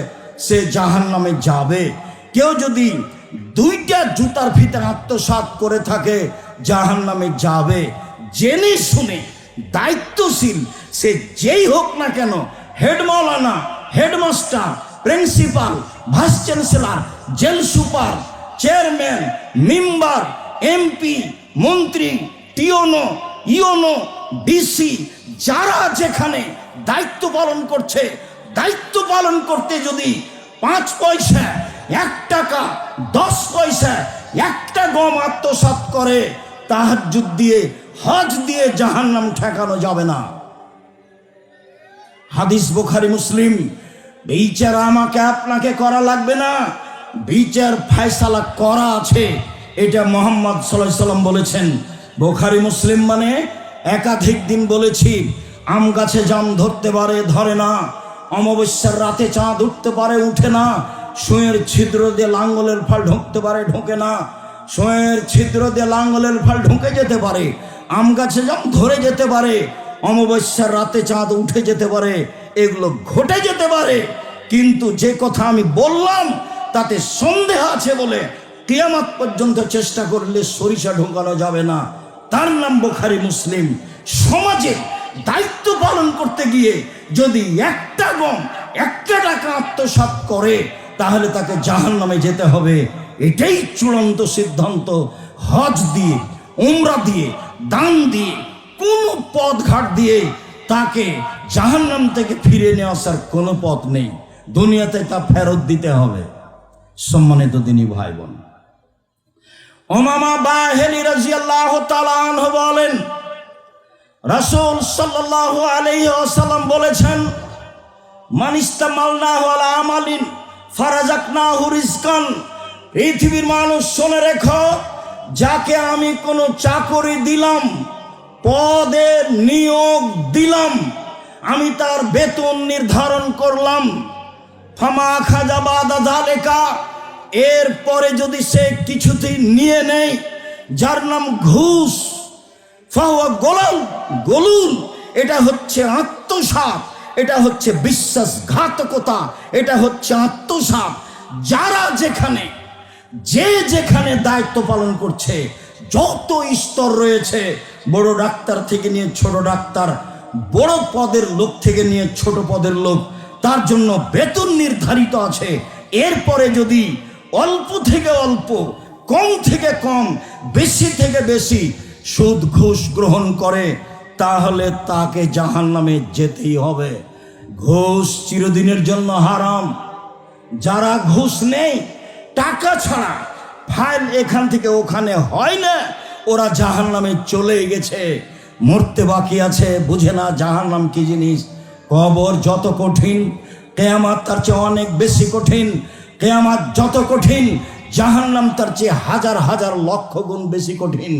সে জাহান্নামে যাবে। কেউ যদি দুইটা জুতার ফিতে আত্মসাৎ করে থাকে জাহান্নামে যাবে। জেনে শুনে দায়িত্বশীল সে যেই হোক না কেন, হেড মাওলানা, headmaster, principal, vice chancellor, jail super, chairman, member, MP, মন্ত্রী, টিওনো, ইওনো, ডিসি, যারা যেখানে দায়িত্ব পালন করছে, দায়িত্ব পালন করতে যদি 5 পয়সা, 1 টাকা, 10 পয়সা, একটা গম আত্মসাৎ করে, তাহাজ্জুদ দিয়ে, হজ দিয়ে জাহান্নাম ঠেকানো যাবে না। হাদিস বুখারী মুসলিম। বিচার আমাকে আপনাকে করা লাগবে না, বিচার ফয়সালা করা আছে, এটা মুহাম্মদ সাল্লাল্লাহু আলাইহি সাল্লাম বলেছেন। বুখারী মুসলিম মানে একাধিক দিন বলেছি, আম গাছে জাম ধরতে পারে, ধরে না, অমাবস্যার রাতে চাঁদ উঠতে পারে, উঠে না, সুঁয়ের ছিদ্র দিয়ে লাঙ্গলের ফাল ঢুকতে পারে, ঢোকে না, সুঁয়ের ছিদ্র দিয়ে লাঙ্গলের ফাল ঢুকে যেতে পারে, আম গাছে জাম ধরে যেতে পারে, অমাবস্যার রাতে চাঁদ উঠে যেতে পারে, এগুলো ঘটে যেতে পারে। কিন্তু যে কথা আমি বললাম তাতে সন্দেহ আছে বলে কিয়ামত পর্যন্ত চেষ্টা করলে সরিষা ঢোকানো যাবে না, তার নাম বুখারী মুসলিম। সমাজে দায়িত্ব পালন করতে গিয়ে যদি একটা গম, একটা টাকা আত্মসাৎ করে তাহলে তাকে জাহান্নামে যেতে হবে, এটাই চূড়ান্ত সিদ্ধান্ত। হজ দিয়ে, উমরা দিয়ে, দান দিয়ে, কোনো পথ ঘাট দিয়ে তাকে জাহান্নাম থেকে ফিরে নিয়ে আসার কোনো পথ নেই, দুনিয়াতে তা ফেরত দিতে হবে। সম্মানিত দিনী ভাই বোন, উমামা বাহিনী রাদিয়াল্লাহু তাআলা আনহু বলেন, রাসূল সাল্লাল্লাহু আলাইহি ওয়াসাল্লাম বলেছেন, মান ইস্তামালনাহু আলা আমালিন ফারাযাকনাহু রিজকান, পৃথিবীর মানুষ শুনে রেখো, যাকে আমি কোনো চাকরি দিলাম, পদের নিয়োগ দিলাম, আমি তার বেতন নির্ধারণ করলাম, ফামা খাজা বাদা যালিকা, এরপরে যদি সে কিছুতেই নিয়ে নেয়, যার নাম ঘুষ, ফাহুয়া গোলাল গোলুল, এটা হচ্ছে আত্মসাৎ, এটা হচ্ছে বিশ্বাসঘাতকতা, এটা হচ্ছে আত্মসাৎ। যারা যেখানে, যে যেখানে দায়িত্ব পালন করছে, যত স্তর রয়েছে, বড় ডাক্তার থেকে নিয়ে ছোট ডাক্তার, বড় পদের লোক থেকে নিয়ে ছোট পদের লোক, তার জন্য বেতন নির্ধারিত আছে। এরপরে যদি অল্প থেকে অল্প, কম থেকে কম, বেশি থেকে বেশি সুদ ঘুষ গ্রহণ করে, তাহলে তাকে জাহান্নামে যেতেই হবে। ঘুষ চিরদিনের জন্য হারাম। যারা ঘুষ নেই, টাকা ছাড়া ফাইল এখান থেকে ওখানে হয় না, ওরা জাহান্নামে চলে গেছে, মরতে বাকি আছে, বুঝে না জাহান্নাম কি জিনিস। কবর যত কঠিন, কিয়ামত তার চেয়ে অনেক বেশি কঠিন। কিয়ামত যত কঠিন, জাহান্নাম তার চেয়ে হাজার হাজার লক্ষ গুণ বেশি কঠিন।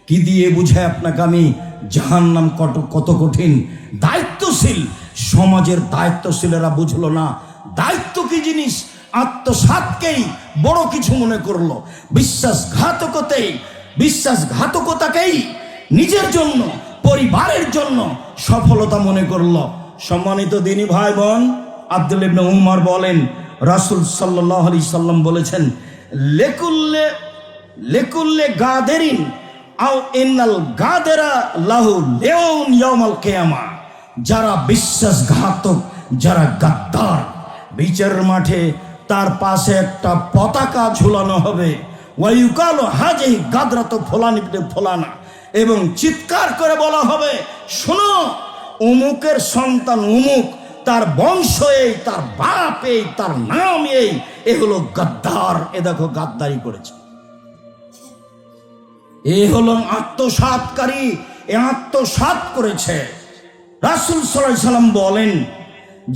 কি দিয়ে বুঝায় আপনাকে আমি জাহান্নাম কত কঠিন? দায়িত্বশীল সমাজের দায়িত্বশীলেরা বুঝলো না দায়িত্ব কি জিনিস। আত্মসাৎকেই বড় কিছু মনে করলো, বিশ্বাসঘাতকতাকেই নিজের জন্য, পরিবারের জন্য সফলতা মনে করলো। সম্মানিত দিনী ভাই বোন, আব্দুল্লাহ ইবনে উমর বলেন, রাসূল সাল্লাল্লাহু আলাইহি সাল্লাম বলেছেন, লেকুল্লে গাদেরিন আও ইন্নাল গাদেরা লাহু লিয়াউন ইয়াউমাল কিয়ামা। যারা বিশ্বাসঘাতক, যারা গাদ্দার, বিচারের মাঠে তার পাশে একটা পতাকা ঝুলানো হবে, ওয়ায়ুকালু হাজিহি গাদরাতু ফুলান ইবনে ফুলানা, এবং চিৎকার করে বলা হবে, শোনো, অমুকের সন্তান অমুক, তার বংশ এই, তার বাপ এই, তার নাম এই, এ হলো গাদ্দার, এ দেখো গাদ্দারি করেছে, এ হলো আত্মসাৎকারী, এ আত্মসাৎ করেছে। রাসূল সাল্লাল্লাহু আলাইহি সাল্লাম বলেন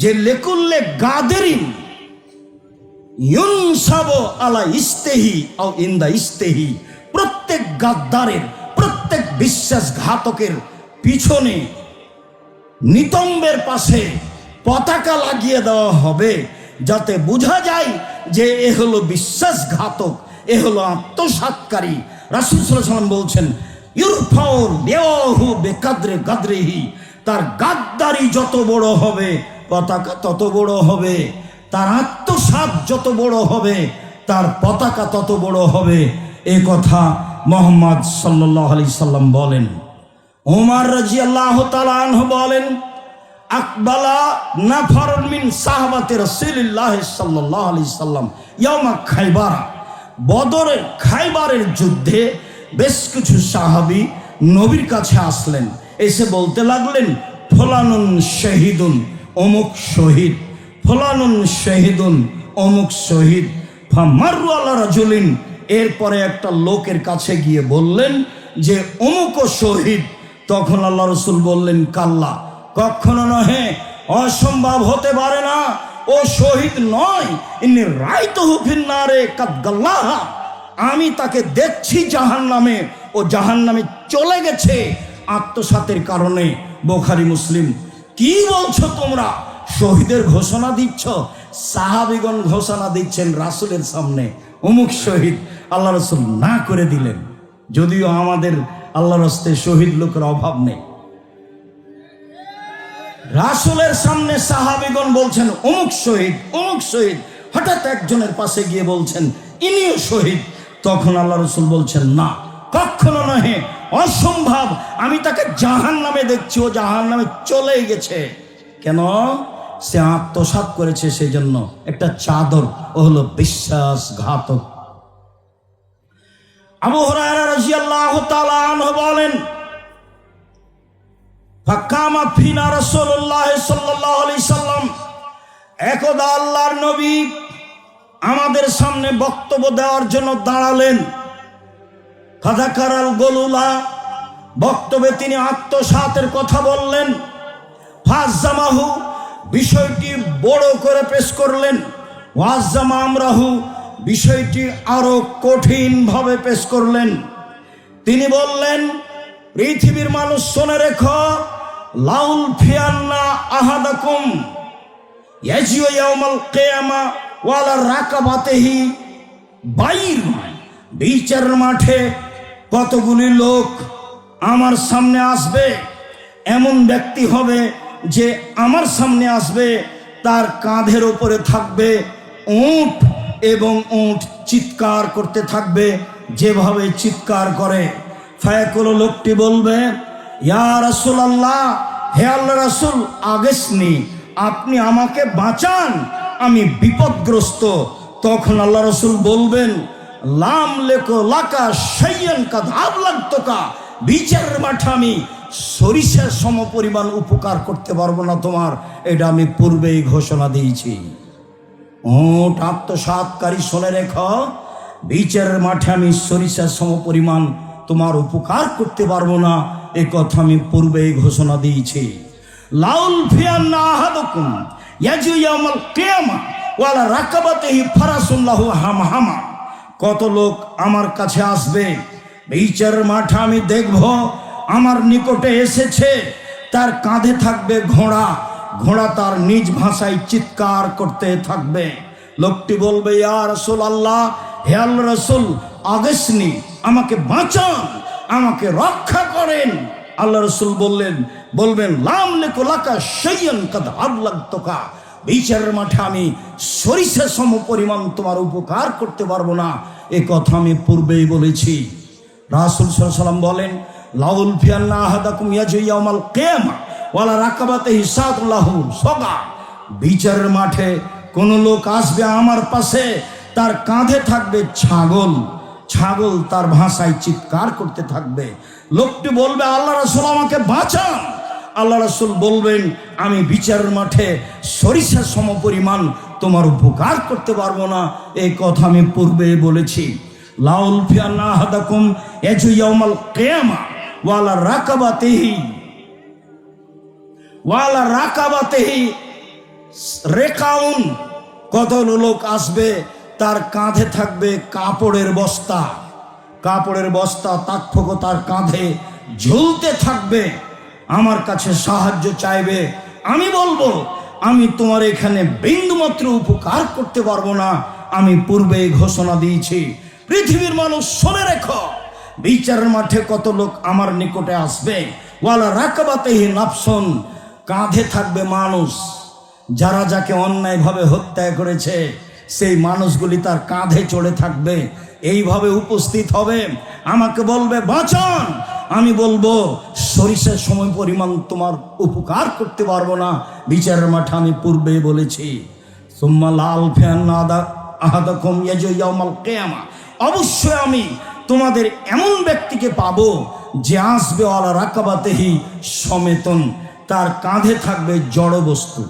যে লেকুল্লে গাদেরিন ইউনসাবু আলা ইস্তেহি আও ইনদা ইস্তেহি, প্রত্যেক গাদ্দারের, প্রত্যেক বিশ্বাসঘাতকের পিছনে নিতম্বের পাশে পতাকা লাগিয়ে দেওয়া হবে, যাতে বোঝা যায় যে এ হলো বিশ্বাসঘাতক, এ হলো আত্মসাৎকারী। রাসূল সাল্লাল্লাহু আলাইহি সাল্লাম বলছেন, ইরফাউ লিয়াহু বিকাদরি গাদরিহি, তার গাদ্দারি যত বড় হবে পতাকা তত বড় হবে, তার আত্মসাৎ যত বড় হবে তার পতাকা তত বড় হবে। এ কথা মুহাম্মদ সাল্লাল্লাহু আলাইহি সাল্লাম বলেন। ওমর রাদিয়াল্লাহু তাআলা আনহু বলেন, আকবালা নাফারুন মিন সাহাবাতি রাসূলিল্লাহ সাল্লাল্লাহু আলাইহি সাল্লাম ইয়াউমা খাইবার। বদরের খাইবারের যুদ্ধে বেশ কিছু সাহাবী নবীর কাছে আসলেন, এসে বলতে লাগলেন, ফুলানুন শহীদুন, অমুক শহীদ, ফুলানুন শহীদুন, অমুক শহীদ। ফামাররু আলা রাজুলিন, এরপরে একটা লোকের কাছে গিয়ে বললেন যে অমুক শহীদ। তখন আল্লাহ রাসূল বললেন, কাল্লা, কখনো নহে, অসম্ভব হতে পারে না, ও শহীদ নয়। ইন্নী রাইতুহু ফিন্নারে কাদ গাল্লাহা, আমি তাকে দেখছি জাহান্নামে, ও জাহান্নামে চলে গেছে আত্মসাতের কারণে। বুখারী মুসলিম। কি বলছো তোমরা? শহীদের ঘোষণা দিচ্ছ? সাহাবীগণ ঘোষণা দিচ্ছেন রাসূলের সামনে, অমুক শহীদ। আল্লাহ রাসূল না করে দিলেন, যদিও আমাদের আল্লাহর রাস্তায় শহীদ লোকের অভাব নেই। রাসূলের সামনে সাহাবীগণ বলছেন অমুক শহীদ, অমুক শহীদ। হঠাৎ একজনের পাশে গিয়ে বলছেন ইনিও শহীদ। তখন আল্লাহ রাসূল বলছেন, না, কখনো নহে, অসম্ভব, আমি তাকে জাহান্নামে দেখছি, ও জাহান্নামে চলেই গেছে। কেন? সে আত্মসাৎ করেছে, সেই জন্য একটা চাদর, ও হলো বিশ্বাসঘাতক। আবু হুরায়রা রাদিয়াল্লাহু তাআলা আনহু বলেন, ফাকামা ফিনা রাসূলুল্লাহ সাল্লাল্লাহু আলাইহি সাল্লাম, একদা আল্লাহর নবী আমাদের সামনে বক্তব্য দেওয়ার জন্য দাঁড়ালেন। ফাযাকারাল গুলুলা, বক্তব্যে তিনি আত্মসাতের কথা বললেন। ফাজ্জামাহু, বিষয়টি বড় করে পেশ করলেন। ওয়াজ্জামা আমরাহু, বিষয়টি আরো কঠিন ভাবে পেশ করলেন। তিনি বললেন, পৃথিবীর মানুষ শুনে রেখো, লাউল ফিয়ান্না আহাদাকুম ইয়াজিউ ইয়াউমাল কিয়ামা ওয়ালা রাকাবাতিহি বাইর, বিচারের মাঠে কতগুলি লোক আমার সামনে আসবে। এমন ব্যক্তি হবে যে আমার সামনে আসবে, তার কাঁধের উপরে থাকবে উট, এবং উট চিৎকার করতে থাকবে যেভাবে চিৎকার করে ফায়াকুল, লোকটি বলবে, ইয়া রাসূলুল্লাহ, হে আল্লাহ রাসূল, আগেসনি, আপনি আমাকে বাঁচান, আমি বিপদগ্রস্ত। তখন আল্লাহ রাসূল বলবেন, লাম লেকো লাকা শাইয়ান কাদ আবলাগতুকা, বিচারের মাঠে আমি সরিষার সমপরিমাণ উপকার করতে পারবো না তোমার, এটা আমি পূর্বেই ঘোষণা দিয়েছি। ওট আত্মসাৎকারী, শুনে রেখো, বিচারের মাঠে আমি সরিষার সমপরিমাণ তোমার উপকার করতে পারবো না, এ কথা আমি পূর্বেই ঘোষণা দিয়েছি। লাউল ফিয়ান্না আহাদুকুম ইয়াজু ইয়াউমাল কিয়ামা ওয়ালা রাকাবাতিহি ফারাসুন লাহু হামহামা। কত লোক আমার কাছে আসবে, বিচারের মাঠে আমি দেখব আমার নিকটে এসেছে, তার কাঁধে থাকবে ঘোড়া, ঘোড়া তার নিজ ভাষায় চিৎকার করতে থাকবে। লোকটি বলবে, ইয়া রাসূলুল্লাহ, হে আল্লাহ রাসূল, আগেসনি, আমাকে বাঁচান, আমাকে রক্ষা করেন। আল্লাহ রাসূল বলবেন, লাম লেকো লাকা শাইয়ান কাদ আবলাগতুকা, বিচারের মাঠে আমি সরিষা সম পরিমাণ তোমার উপকার করতে পারবো না, এ কথা আমি পূর্বেই বলেছি। রাসূল সাল্লাল্লাহু আলাইহি ওয়াসাল্লাম বলেন, লাউল ফিয়ান্না আহাদাকুম ইয়াজু ইয়াউমাল কিয়ামা ওয়ালা রাকাবাতিহি সাতুল্লাহু সগা। বিচারের মাঠে কোন লোক আসবে আমার পাশে, তার কাঁধে থাকবে ছাগল, ছাগল তার ভাষায় চিৎকার করতে থাকবে। লোকটি বলবে, আল্লাহ রাসূল, আমাকে বাঁচান। আল্লাহ রাসূল বলবেন, আমি বিচারের মাঠে সরিষার সমপরিমাণ তোমার উপকার করতে পারবো না, এই কথা আমি পূর্বে বলেছি। লাউল ফিয়ান্না আহাদাকুম ইয়াজু ইয়াউমাল কিয়ামা ওয়ালা রাকাবাতিহি রেকাউন। কত লোক আসবে, তার কাঁধে থাকবে কাপড়ের বস্তা, কাপড়ের বস্তা তাকফোক তার কাঁধে ঝুলতে থাকবে, আমার কাছে সাহায্য চাইবে। আমি বলবো, আমি তোমার এখানে বিন্দুমাত্র উপকার করতে পারবো না, আমি পূর্বে ঘোষণা দিয়েছি। পৃথিবীর মানুষ, শুনে রেখো, বিচারের মাঠে কত লোক আমার নিকটে আসবে, ওয়ালা রাকাবাতিহি নাফসুন, কাঁধে থাকবে মানুষ, যারা যাকে অন্যায়ভাবে হত্যা করেছে, সেই মানুষগুলি তার কাঁধে চড়ে থাকবে, এইভাবে উপস্থিত হবে, আমাকে বলবে, বাঁচান। আমি বলবো, সরিষার সময় পরিমাণ তোমার উপকার করতে পারবো না, বিচারের মাঠে আমি পূর্বে বলেছি। সুম্মা লাল ফিয়ান্না আহাদাকুম ইয়াজু ইয়াউমাল কিয়ামা, অবশ্যই আমি তোমাদের এমন ব্যক্তিকে পাবো যে আসবে ওয়ালা রাকাবাতিহি সমেতন, তার কাঁধে থাকবে জড় বস্তু,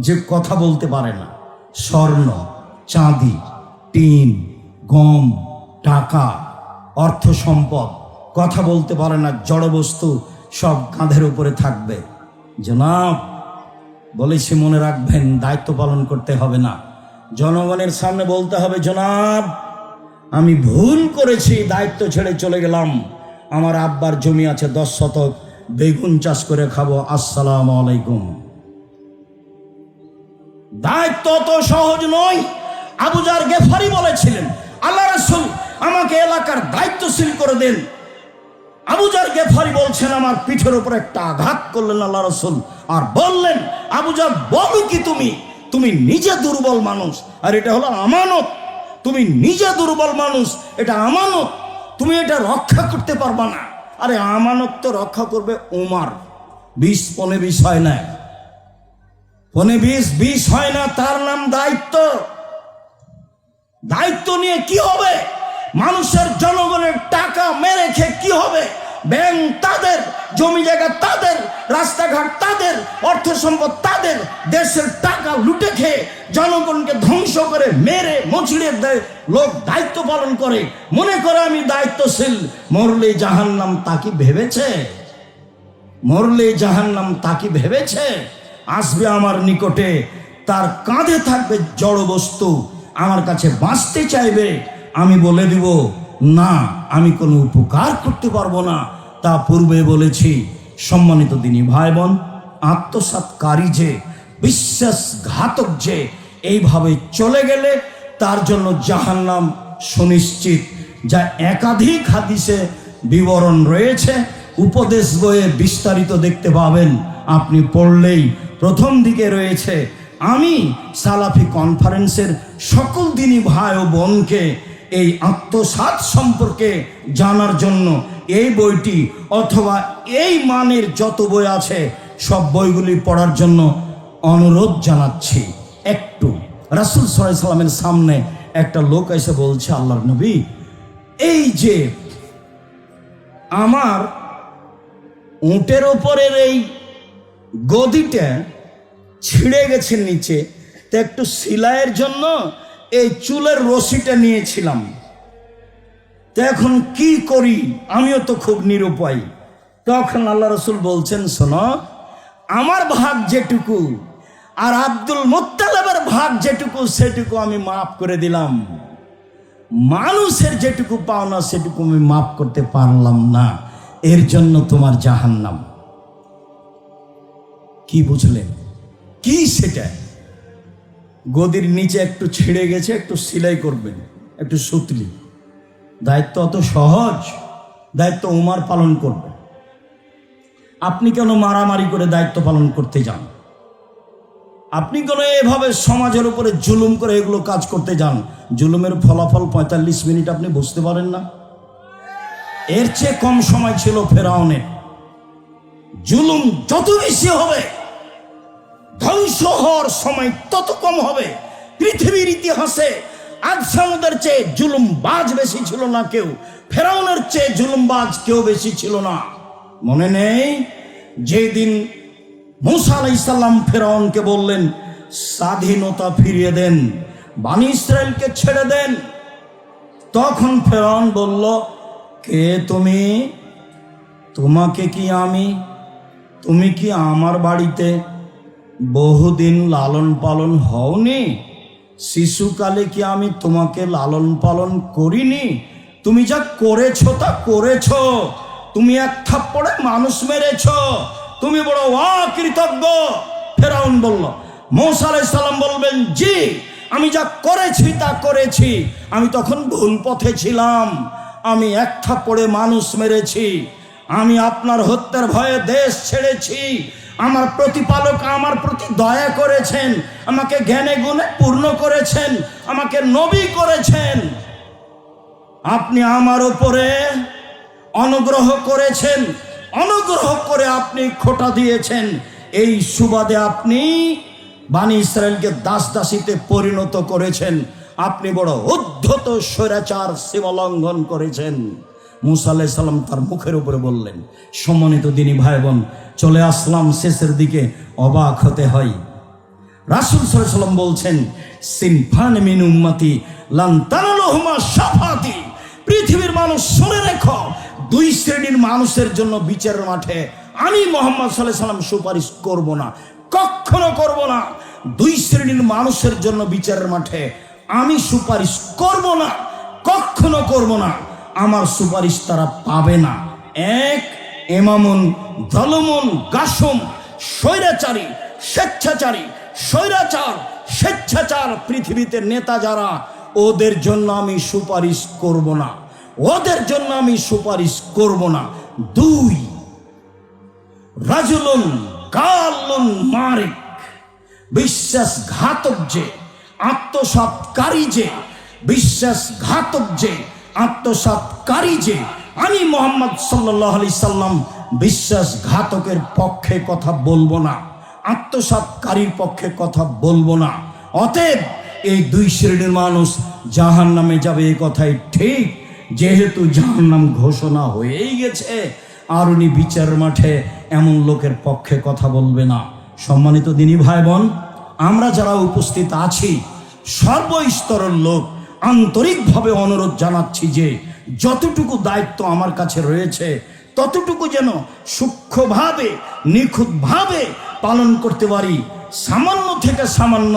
যে কথা বলতে পারে না, স্বর্ণ, চাঁদি, টিন, গম, টাকা, অর্থ সম্পদ, কথা বলতে পারে না, জড় বস্তু সব কাঁধের উপরে থাকবে। জনাব বলেছি, মনে রাখবেন, দায়িত্ব পালন করতে হবে না, জনগণের সামনে বলতে হবে, জনাব আমি ভুল করেছি, দায়িত্ব ছেড়ে চলে গেলাম, আমার আব্বার জমি আছে 10 শতক, বেগুন চাষ করে খাবো, আসসালামু আলাইকুম। দায়িত্ব তো সহজ নয়। আবু যার গেফারি বলেছিলেন, আল্লাহ রাসূল আমাকে এলাকার দায়িত্বশীল করে দেন। আবু যার গেফারি বলছেন, আমার পিঠের উপর একটা আঘাত করলেন আল্লাহ রাসূল, আর বললেন, আবু যার, বলো কি তুমি নিজে দুর্বল মানুষ, আর এটা হলো আমানত, তুমি নিজে দুর্বল মানুষ, এটা আমানত, তুমি এটা রক্ষা করতে পারবা না। আরে আমানত তো রক্ষা করবে উমার, 20-20 হয় না, 20 হয় না, তার নাম দায়িত্ব। দায়িত্ব নিয়ে কি হবে? মানুষের জনগণের টাকা মেরে খেয়ে কি হবে? ব্যাংক তাদের, জমি জায়গা তাদের, রাস্তাঘাট তাদের, অর্থ সম্পদ তাদের, দেশের টাকা লুটে খেয়ে জনগণকে ধ্বংস করে মেরে মচড়িয়ে দেয় লোক, দায়িত্ব পালন করে, মনে করে আমি দায়িত্বশীল। মরলে জাহান্নাম, তা কি ভেবেছে? মরলে জাহান্নাম, তা কি ভেবেছে? আসবে আমার নিকটে, তার কাঁধে থাকবে জড় বস্তু, আমার কাছে বাঁচতে চাইবে, আমি বলে দিব, না, আমি কোনো উপকার করতে পারবো না, তা পূর্বে বলেছি। সম্মানিত দিনী ভাই বোন, আত্মসাৎকারী যে, বিশ্বাসঘাতক যে এইভাবে চলে গেলে তার জন্য জাহান্নাম সুনিশ্চিত, যা একাধিক হাদিসে বিবরণ রয়েছে, উপদেশ বইয়ে বিস্তারিত দেখতে পাবেন, আপনি পড়লেই প্রথম দিকে রয়েছে। আমি সালাফি কনফারেন্সের সকল দিনী ভাই ও বোনকে এই আত্মসাৎ সম্পর্কে জানার জন্য এই বইটি অথবা এই মানের যত বই আছে সব বইগুলি পড়ার জন্য অনুরোধ জানাচ্ছি। একটু রাসূল সাল্লাল্লাহু আলাইহি সাল্লামের সামনে একটা লোক এসে বলছে, আল্লাহর নবী, এই যে আমার উটের ওপরের এই গদিটা ছিঁড়ে গেছে নিচে, তো একটু সেলাইয়ের জন্য এই চুলের রশিটা নিয়েছিলাম, তো এখন কি করি, আমিও তো খুব নিরুপায়। তখন আল্লাহ রাসূল বলছেন, শোনো, আমার ভাগ যেটুকু আর আব্দুল মুত্তালিবের ভাগ যেটুকু সেটুকু আমি মাফ করে দিলাম, মানুষের যেটুকু পাওনা সেটুকু আমি মাফ করতে পারলাম না, এর জন্য তোমার জাহান্নাম। কি বুঝলেন? কি সেটা? গদির নিচে একটু ছিঁড়ে গেছে, একটু সেলাই করবেন, একটু সুতলি। দায়িত্ব অত সহজ? দায়িত্ব উমার পালন করবে। আপনি কেন মারামারি করে দায়িত্ব পালন করতে যান? আপনি কেন এভাবে সমাজের উপরে জুলুম করে এগুলো কাজ করতে যান? জুলুমের ফলাফল 45 মিনিট আপনি বুঝতে পারেন না? এর চেয়ে কম সময় ছিল ফেরাউনের। জুলুম যত বেশি হবে, ধ্বংস হওয়ার সময় তত কম হবে। পৃথিবীর ইতিহাসে আজ সামুদের চেয়ে জুলুমবাজ বেশি ছিল না কেউ, ফেরাউনের চেয়ে জুলুমবাজ কেউ বেশি ছিল না। মনে নেই যেদিন মূসা আলাইহিস সালাম ফেরাউনকে বললেন, স্বাধীনতা ফিরিয়ে দেন, বনী ইসরায়েলকে ছেড়ে দেন, তখন ফেরাউন বলল, কে তুমি? তোমাকে কি আমি, তুমি কি আমার বাড়িতে বহুদিন লালন পালন হওনি? শিশুকালে কি আমি তোমাকে লালন পালন করিনি? তুমি যা করেছো তা করেছো, তুমি এক থাপ্পড়ে মানুষ মেরেছো, তুমি বড় অকৃতজ্ঞ। ফেরাউন বলল, মূসা আলাইহিস সালাম বলবেন, জি, আমি যা করেছি তা করেছি, আমি তখন ভুল পথে ছিলাম, আমি এক থাপ্পড়ে মানুষ মেরেছি, আমি আপনার হত্যার ভয়ে দেশ ছেড়েছি, আমার প্রতিপালক আমার প্রতি দয়া করেছেন, আমাকে জ্ঞানে গুণে পূর্ণ করেছেন, আমাকে নবী করেছেন, আপনি আমার উপরে অনুগ্রহ করেছেন, অনুগ্রহ করে আপনি খোঁটা দিয়েছেন, এই সুবাদে আপনি বনী ইসরায়েলকে দাস দাসীতে পরিণত করেছেন, আপনি বড় উদ্ধত স্বৈরাচার সীমা লঙ্ঘন করেছেন। মূসা আলাইহিস সালাম তার মুখের উপরে বললেন। সম্মানিত দিনী ভাই বোন, চলে আসলাম শেষের দিকে, অবাক হতে হয়। রাসূল সাল্লাল্লাহু আলাইহি ওয়াসাল্লাম বলছেন, সিনফান মিন উম্মতি লান তানালুহুমা শাফাতি, পৃথিবীর মানুষ শুনে রেখো, দুই শ্রেণীর মানুষের জন্য বিচারের মাঠে আমি মুহাম্মদ সাল্লাল্লাহু আলাইহি ওয়াসাল্লাম সুপারিশ করব না, কখনো করব না। দুই শ্রেণীর মানুষের জন্য বিচারের মাঠে আমি সুপারিশ করব না, কখনো করব না, আমার সুপারিশ তারা পাবে না। এক, ইমামুন যালুমুন গাসুম, স্বৈরাচারী, স্বেচ্ছাচারী, স্বৈরাচার, স্বেচ্ছাচার পৃথিবীতে নেতা যারা, ওদের জন্য আমি সুপারিশ করব না, ওদের জন্য আমি সুপারিশ করব না। দুই, রাজুলুন গালুন মারিক, বিশ্বাসঘাতক যে, আত্মসাৎকারী যে, বিশ্বাসঘাতক যে, আত্মসাৎকারী যে, আমি মুহাম্মদ সাল্লাল্লাহু আলাইহি সাল্লাম বিশ্বাসঘাতকের পক্ষে কথা বলবো না, আত্মসাৎকারীর পক্ষে কথা বলবো না। অতএব এই দুই শ্রেণীর মানুষ জাহান্নামে যাবে, এই কথাই ঠিক। যেহেতু জাহান্নাম ঘোষণা হয়েই গেছে, আর উনি বিচার মাঠে এমন লোকের পক্ষে কথা বলবে না। সম্মানিত দিনী ভাই বোন, আমরা যারা উপস্থিত আছি সর্বস্তরের লোক, আন্তরিকভাবে অনুরোধ জানাচ্ছি যে যতটুকু দায়িত্ব আমার কাছে রয়েছে ততটুকু যেন সূক্ষ্মভাবে, নিখুঁতভাবে পালন করতে পারি। সামান্য থেকে সামান্য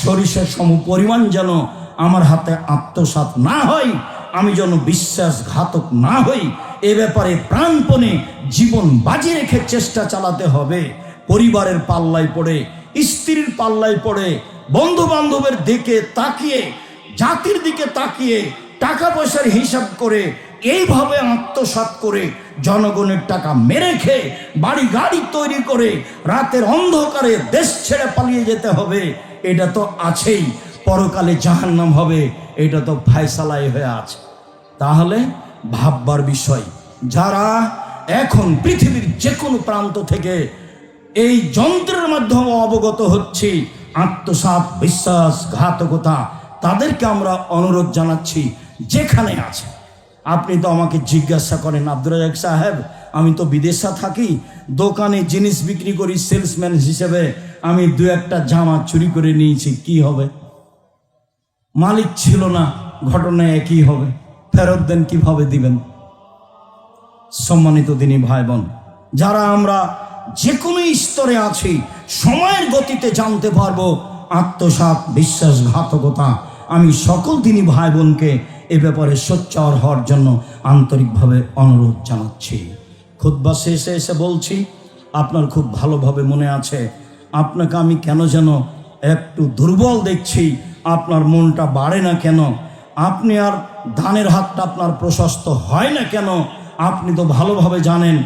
সরিষার সম পরিমাণ যেন আমার হাতে আত্মসাৎ না হয়, আমি যেন বিশ্বাসঘাতক না হই, এ ব্যাপারে প্রাণপণে জীবন বাজি রেখে চেষ্টা চালাতে হবে। পরিবারের পাল্লায় পড়ে, স্ত্রীর পাল্লায় পড়ে, বন্ধু বান্ধবের দিকে তাকিয়ে, জাতির দিকে তাকিয়ে, টাকা পয়সার হিসাব করে, এইভাবে আত্মসাৎ করে, জনগণের টাকা মেরে খেয়ে, বাড়ি গাড়ি তৈরি করে, রাতের অন্ধকারে দেশ ছেড়ে পালিয়ে যেতে হবে, এটা তো আছেই। পরকালে জাহান্নাম হবে, এটা তো ফায়সালাই হয়ে আছে। তাহলে ভাববার বিষয়। যারা এখন পৃথিবীর যে কোনো প্রান্ত থেকে এই যন্ত্রের মাধ্যমে অবগত হচ্ছি আত্মসাৎ, বিশ্বাসঘাতকতা, তাদেরকে আমরা অনুরোধ জানাচ্ছি যেখানে আছে। আপনি তো আমাকে জিজ্ঞাসা করেন, আব্দুর রাজ্জাক সাহেব আমি তো বিদেশে থাকি, দোকানে জিনিস বিক্রি করি, সেলসম্যান হিসেবে আমি দু একটা জামা চুরি করে নিয়েছি, কি হবে? মালিক ছিল না, ঘটনা একই হবে, ফেরত দেন, কিভাবে দিবেন? সম্মানিত দিনী ভাই বোন, যারা আমরা যে কোনো স্তরে আছি, সময়ের গতিতে জানতে পারবো আত্মসাৎ, বিশ্বাসঘাতকতা। আমি সকল দিনী ভাই বোনকে এ ব্যাপারে সোচ্চার হওয়ার জন্য আন্তরিকভাবে অনুরোধ জানাচ্ছি। খুতবা শেষে এসে বলছি, আপনার খুব ভালোভাবে মনে আছে, আপনাকে আমি কেন যেন একটু দুর্বল দেখছি, আপনার মনটা বাড়ে না কেন? আপনি আর ধানের হাতটা আপনার প্রশস্ত হয় না কেন? আপনি তো ভালোভাবে জানেন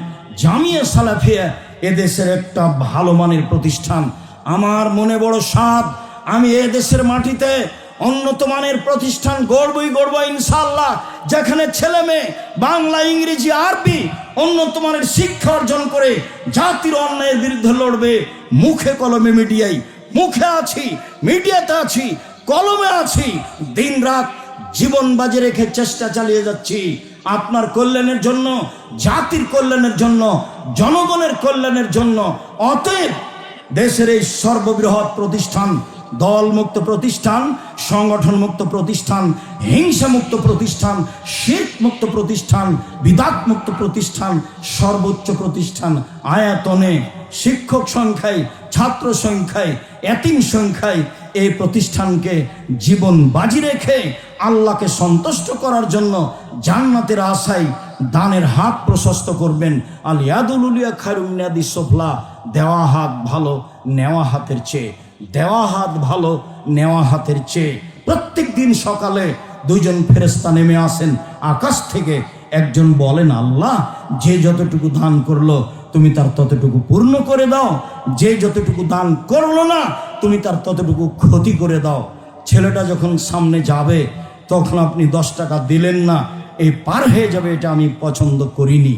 জামিয়া সালাফিয়া এদেশের একটা ভালো মানের প্রতিষ্ঠান। আমার মনে বড় সাধ, আমি এদেশের মাটিতে উন্নত মানের প্রতিষ্ঠান গড়ব ইনশাআল্লাহ, যেখানে ছেলে মেয়ে বাংলা, ইংরেজি, আরবি উন্নত মানের শিক্ষা অর্জন করে জাতির অন্যায়ের বিরুদ্ধে লড়বে। মুখে কলমে মিডিয়ায়, মুখে আছি, মিডিয়াতে আছি, কলমে আছি, দিন রাত জীবন বাজি রেখে চেষ্টা চালিয়ে যাচ্ছি আপনার কল্যাণের জন্য, জাতির কল্যাণের জন্য, জনগণের কল্যাণের জন্য। অতএব দেশের এই সর্ববৃহৎ প্রতিষ্ঠান, দলমুক্ত প্রতিষ্ঠান, সংগঠন মুক্ত প্রতিষ্ঠান, হিংসা মুক্ত প্রতিষ্ঠান, শিরক মুক্ত প্রতিষ্ঠান, বিদাত মুক্ত প্রতিষ্ঠান, সর্বোচ্চ প্রতিষ্ঠান আয়তনে, শিক্ষক সংখ্যায়, ছাত্র সংখ্যায়, এতিম সংখ্যায় এই প্রতিষ্ঠানকে জীবন বাজি রেখে আল্লাহকে সন্তুষ্ট করার জন্য জান্নাতের আশায় দানের হাত প্রশস্ত করবেন। আল ইয়াদুল উলিয়া খায়রুম মিন ইয়াদিস সুফলা, দেওয়া হাত ভালো নেওয়া হাতের চেয়ে, দেওয়া হাত ভালো নেওয়া হাতের চেয়ে। প্রত্যেক দিন সকালে দুইজন ফেরেশতা নেমে আসেন আকাশ থেকে, একজন বলেন, আল্লাহ যে যতটুকু দান করলো তুমি তার ততটুকু পূর্ণ করে দাও, যে যতটুকু দান করলো না তুমি তার ততটুকু ক্ষতি করে দাও। ছেলেটা যখন সামনে যাবে তখন আপনি 10 টাকা দিলেন না, এই পার হয়ে যাবে, এটা আমি পছন্দ করিনি।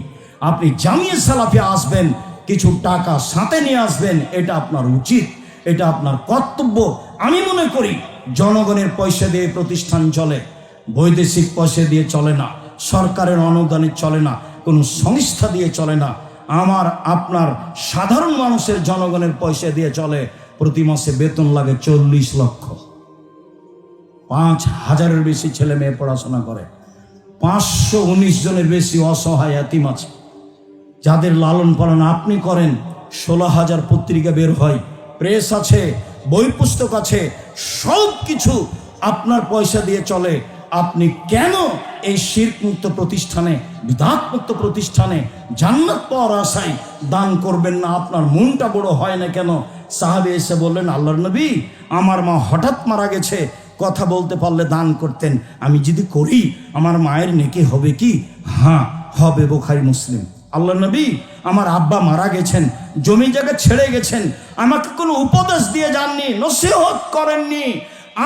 আপনি জামিয়া সালাফিয়া আসবেন, কিছু টাকা সাথে নিয়ে আসবেন, এটা আপনার উচিত, এটা আপনার কর্তব্য। আমি মনে করি জনগণের পয়সা দিয়ে প্রতিষ্ঠান চলে, বৈদেশিক পয়সা দিয়ে চলে না, সরকারের অনুদানে চলে না, কোনো সংস্থা দিয়ে চলে না। আমার আপনার সাধারণ মানুষের, জনগণের পয়সা দিয়ে চলে। প্রতি মাসে বেতন লাগে 40 লক্ষ, 5,000-এর বেশি ছেলে মেয়ে পড়াশোনা করে, 519 জনের বেশি অসহায় এতিম আছে, যাদের লালন পালন আপনি করেন। 16,000 পত্রিকা বের হয়, প্রেস আছে, বই পুস্তক আছে, সব কিছু আপনার পয়সা দিয়ে চলে। আপনি কেন এই শিরক মুক্ত প্রতিষ্ঠানে, বিদআত মুক্ত প্রতিষ্ঠানে জান্নাত পাওয়ার আশায় দান করবেন না? আপনার মনটা বড় হয় না কেন? সাহাবী এসে বললেন, আল্লাহর নবী আমার মা হঠাৎ মারা গেছে, কথা বলতে পারলে দান করতেন, আমি যদি করি আমার মায়ের নেকি হবে কি? হ্যাঁ হবে, বুখারী মুসলিম। আল্লাহর নবী আমার আব্বা মারা গেছেন, জমি জায়গা ছেড়ে গেছেন, আমাকে কোনো উপদেশ দিয়ে যাননি, নসিহত করেননি,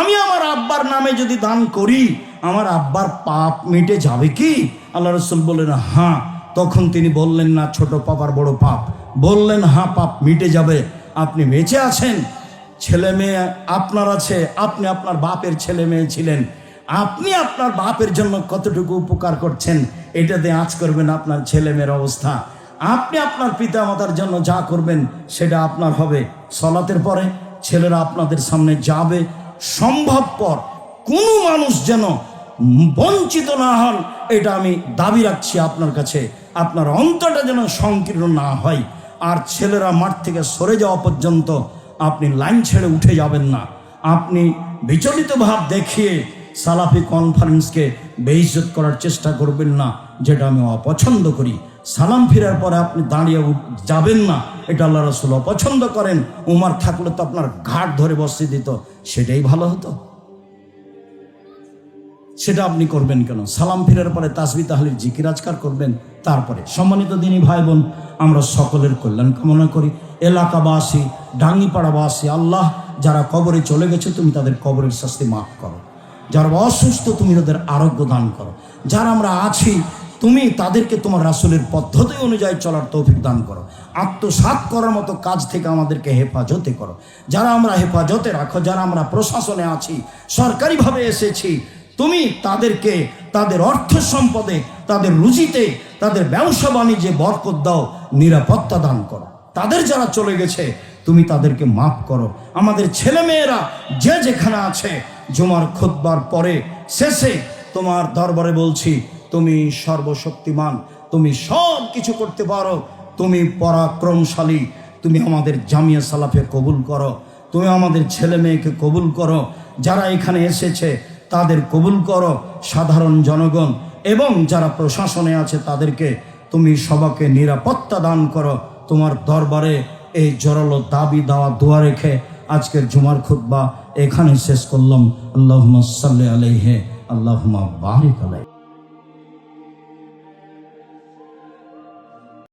আমি আমার আব্বার নামে যদি দান করি আমার আব্বার পাপ মিটে যাবে কি? আল্লাহ রাসূল বললেন হ্যাঁ। তখন তিনি বললেন না ছোট পাপ আর বড় পাপ, বললেন হ্যাঁ পাপ মিটে যাবে। আপনি বেঁচে আছেন, ছেলে মেয়ে আপনার আছে, আপনি আপনার বাপের ছেলে মেয়ে ছিলেন, আপনি আপনার বাপের জন্য কতটুকু উপকার করছেন এটা দিয়ে আঁচ করবেন আপনার ছেলে মেয়ের অবস্থা। আপনি আপনার পিতা মাতার জন্য যা করবেন সেটা আপনার হবে। সালাতের পরে ছেলেরা আপনাদের সামনে যাবে, সম্ভবপর কোনো মানুষ যেন বঞ্চিত না হন, এটা আমি দাবি রাখছি আপনার কাছে। আপনার অন্তরটা যেন সংকীর্ণ না হয়। আর ছেলেরা মাঠ থেকে সরে যাওয়া পর্যন্ত আপনি লাইন ছেড়ে উঠে যাবেন না। আপনি বিচলিত ভাব দেখিয়ে সালাফি কনফারেন্সকে বেইজ্জত করার চেষ্টা করবেন না, যেটা আমি অপছন্দ করি। সালাম ফিরার পরে আপনি দাঁড়িয়ে যাবেন না, এটা আল্লাহ রাসূল অপছন্দ করেন। উমর থাকলে তো আপনার ঘাট ধরে বসিয়ে দিত, সেটাই ভালো হতো। সেটা আপনি করবেন কেন? সালাম ফিরার পরে তাসবিহ তাহলিল জিকির আজকার করবেন। তারপরে সম্মানিত দিনী ভাই বোন, আমরা সকলের কল্যাণ কামনা করি। এলাকাবাসী, ডাঙ্গিপাড়াবাসী, আল্লাহ যারা কবরে চলে গেছে তুমি তাদের কবরের শাস্তি মাফ করো, যারা অসুস্থ তুমি তাদের আরোগ্য দান করো, যারা আমরা আছি তুমি তাদেরকে তোমার রাসূলের পদ্ধতি অনুযায়ী চলার তৌফিক দান করো। আত্মসাৎ করার মতো কাজ থেকে আমাদেরকে হেফাজতে করো। যারা আমরা হেফাজতে রাখো, যারা আমরা প্রশাসনে আছি, সরকারিভাবে এসেছি, তুমি তাদেরকে তাদের অর্থ সম্পদে, তাদের রুজিতে, তাদের ব্যবসা বাণিজ্যে বরকত দাও, নিরাপত্তা দান করো। তাদের যারা চলে গেছে তুমি তাদেরকে মাফ করো। আমাদের ছেলেমেয়েরা যে যেখানে আছে, জুমার খুতবার পরে শেষে তোমার দরবারে বলছি, তুমি সর্বশক্তিমান, তুমি সব কিছু করতে পারো, তুমি পরাক্রমশালী। তুমি আমাদের জামিয়া সালাফে কবুল করো, তুমি আমাদের ছেলে মেয়েকে কবুল করো, যারা এখানে এসেছে তাদের কবুল করো, সাধারণ জনগণ এবং যারা প্রশাসনে আছে তাদেরকে তুমি সবাইকে নিরাপত্তা দান করো। তোমার দরবারে এই জোরালো দাবি দেওয়া দোয়া রেখে আজকের জুমার খুতবা এখানে শেষ করলাম। আল্লাহুম্মা সাল্লি আলাইহি, আল্লাহুম্মা বারিক আলাইহি।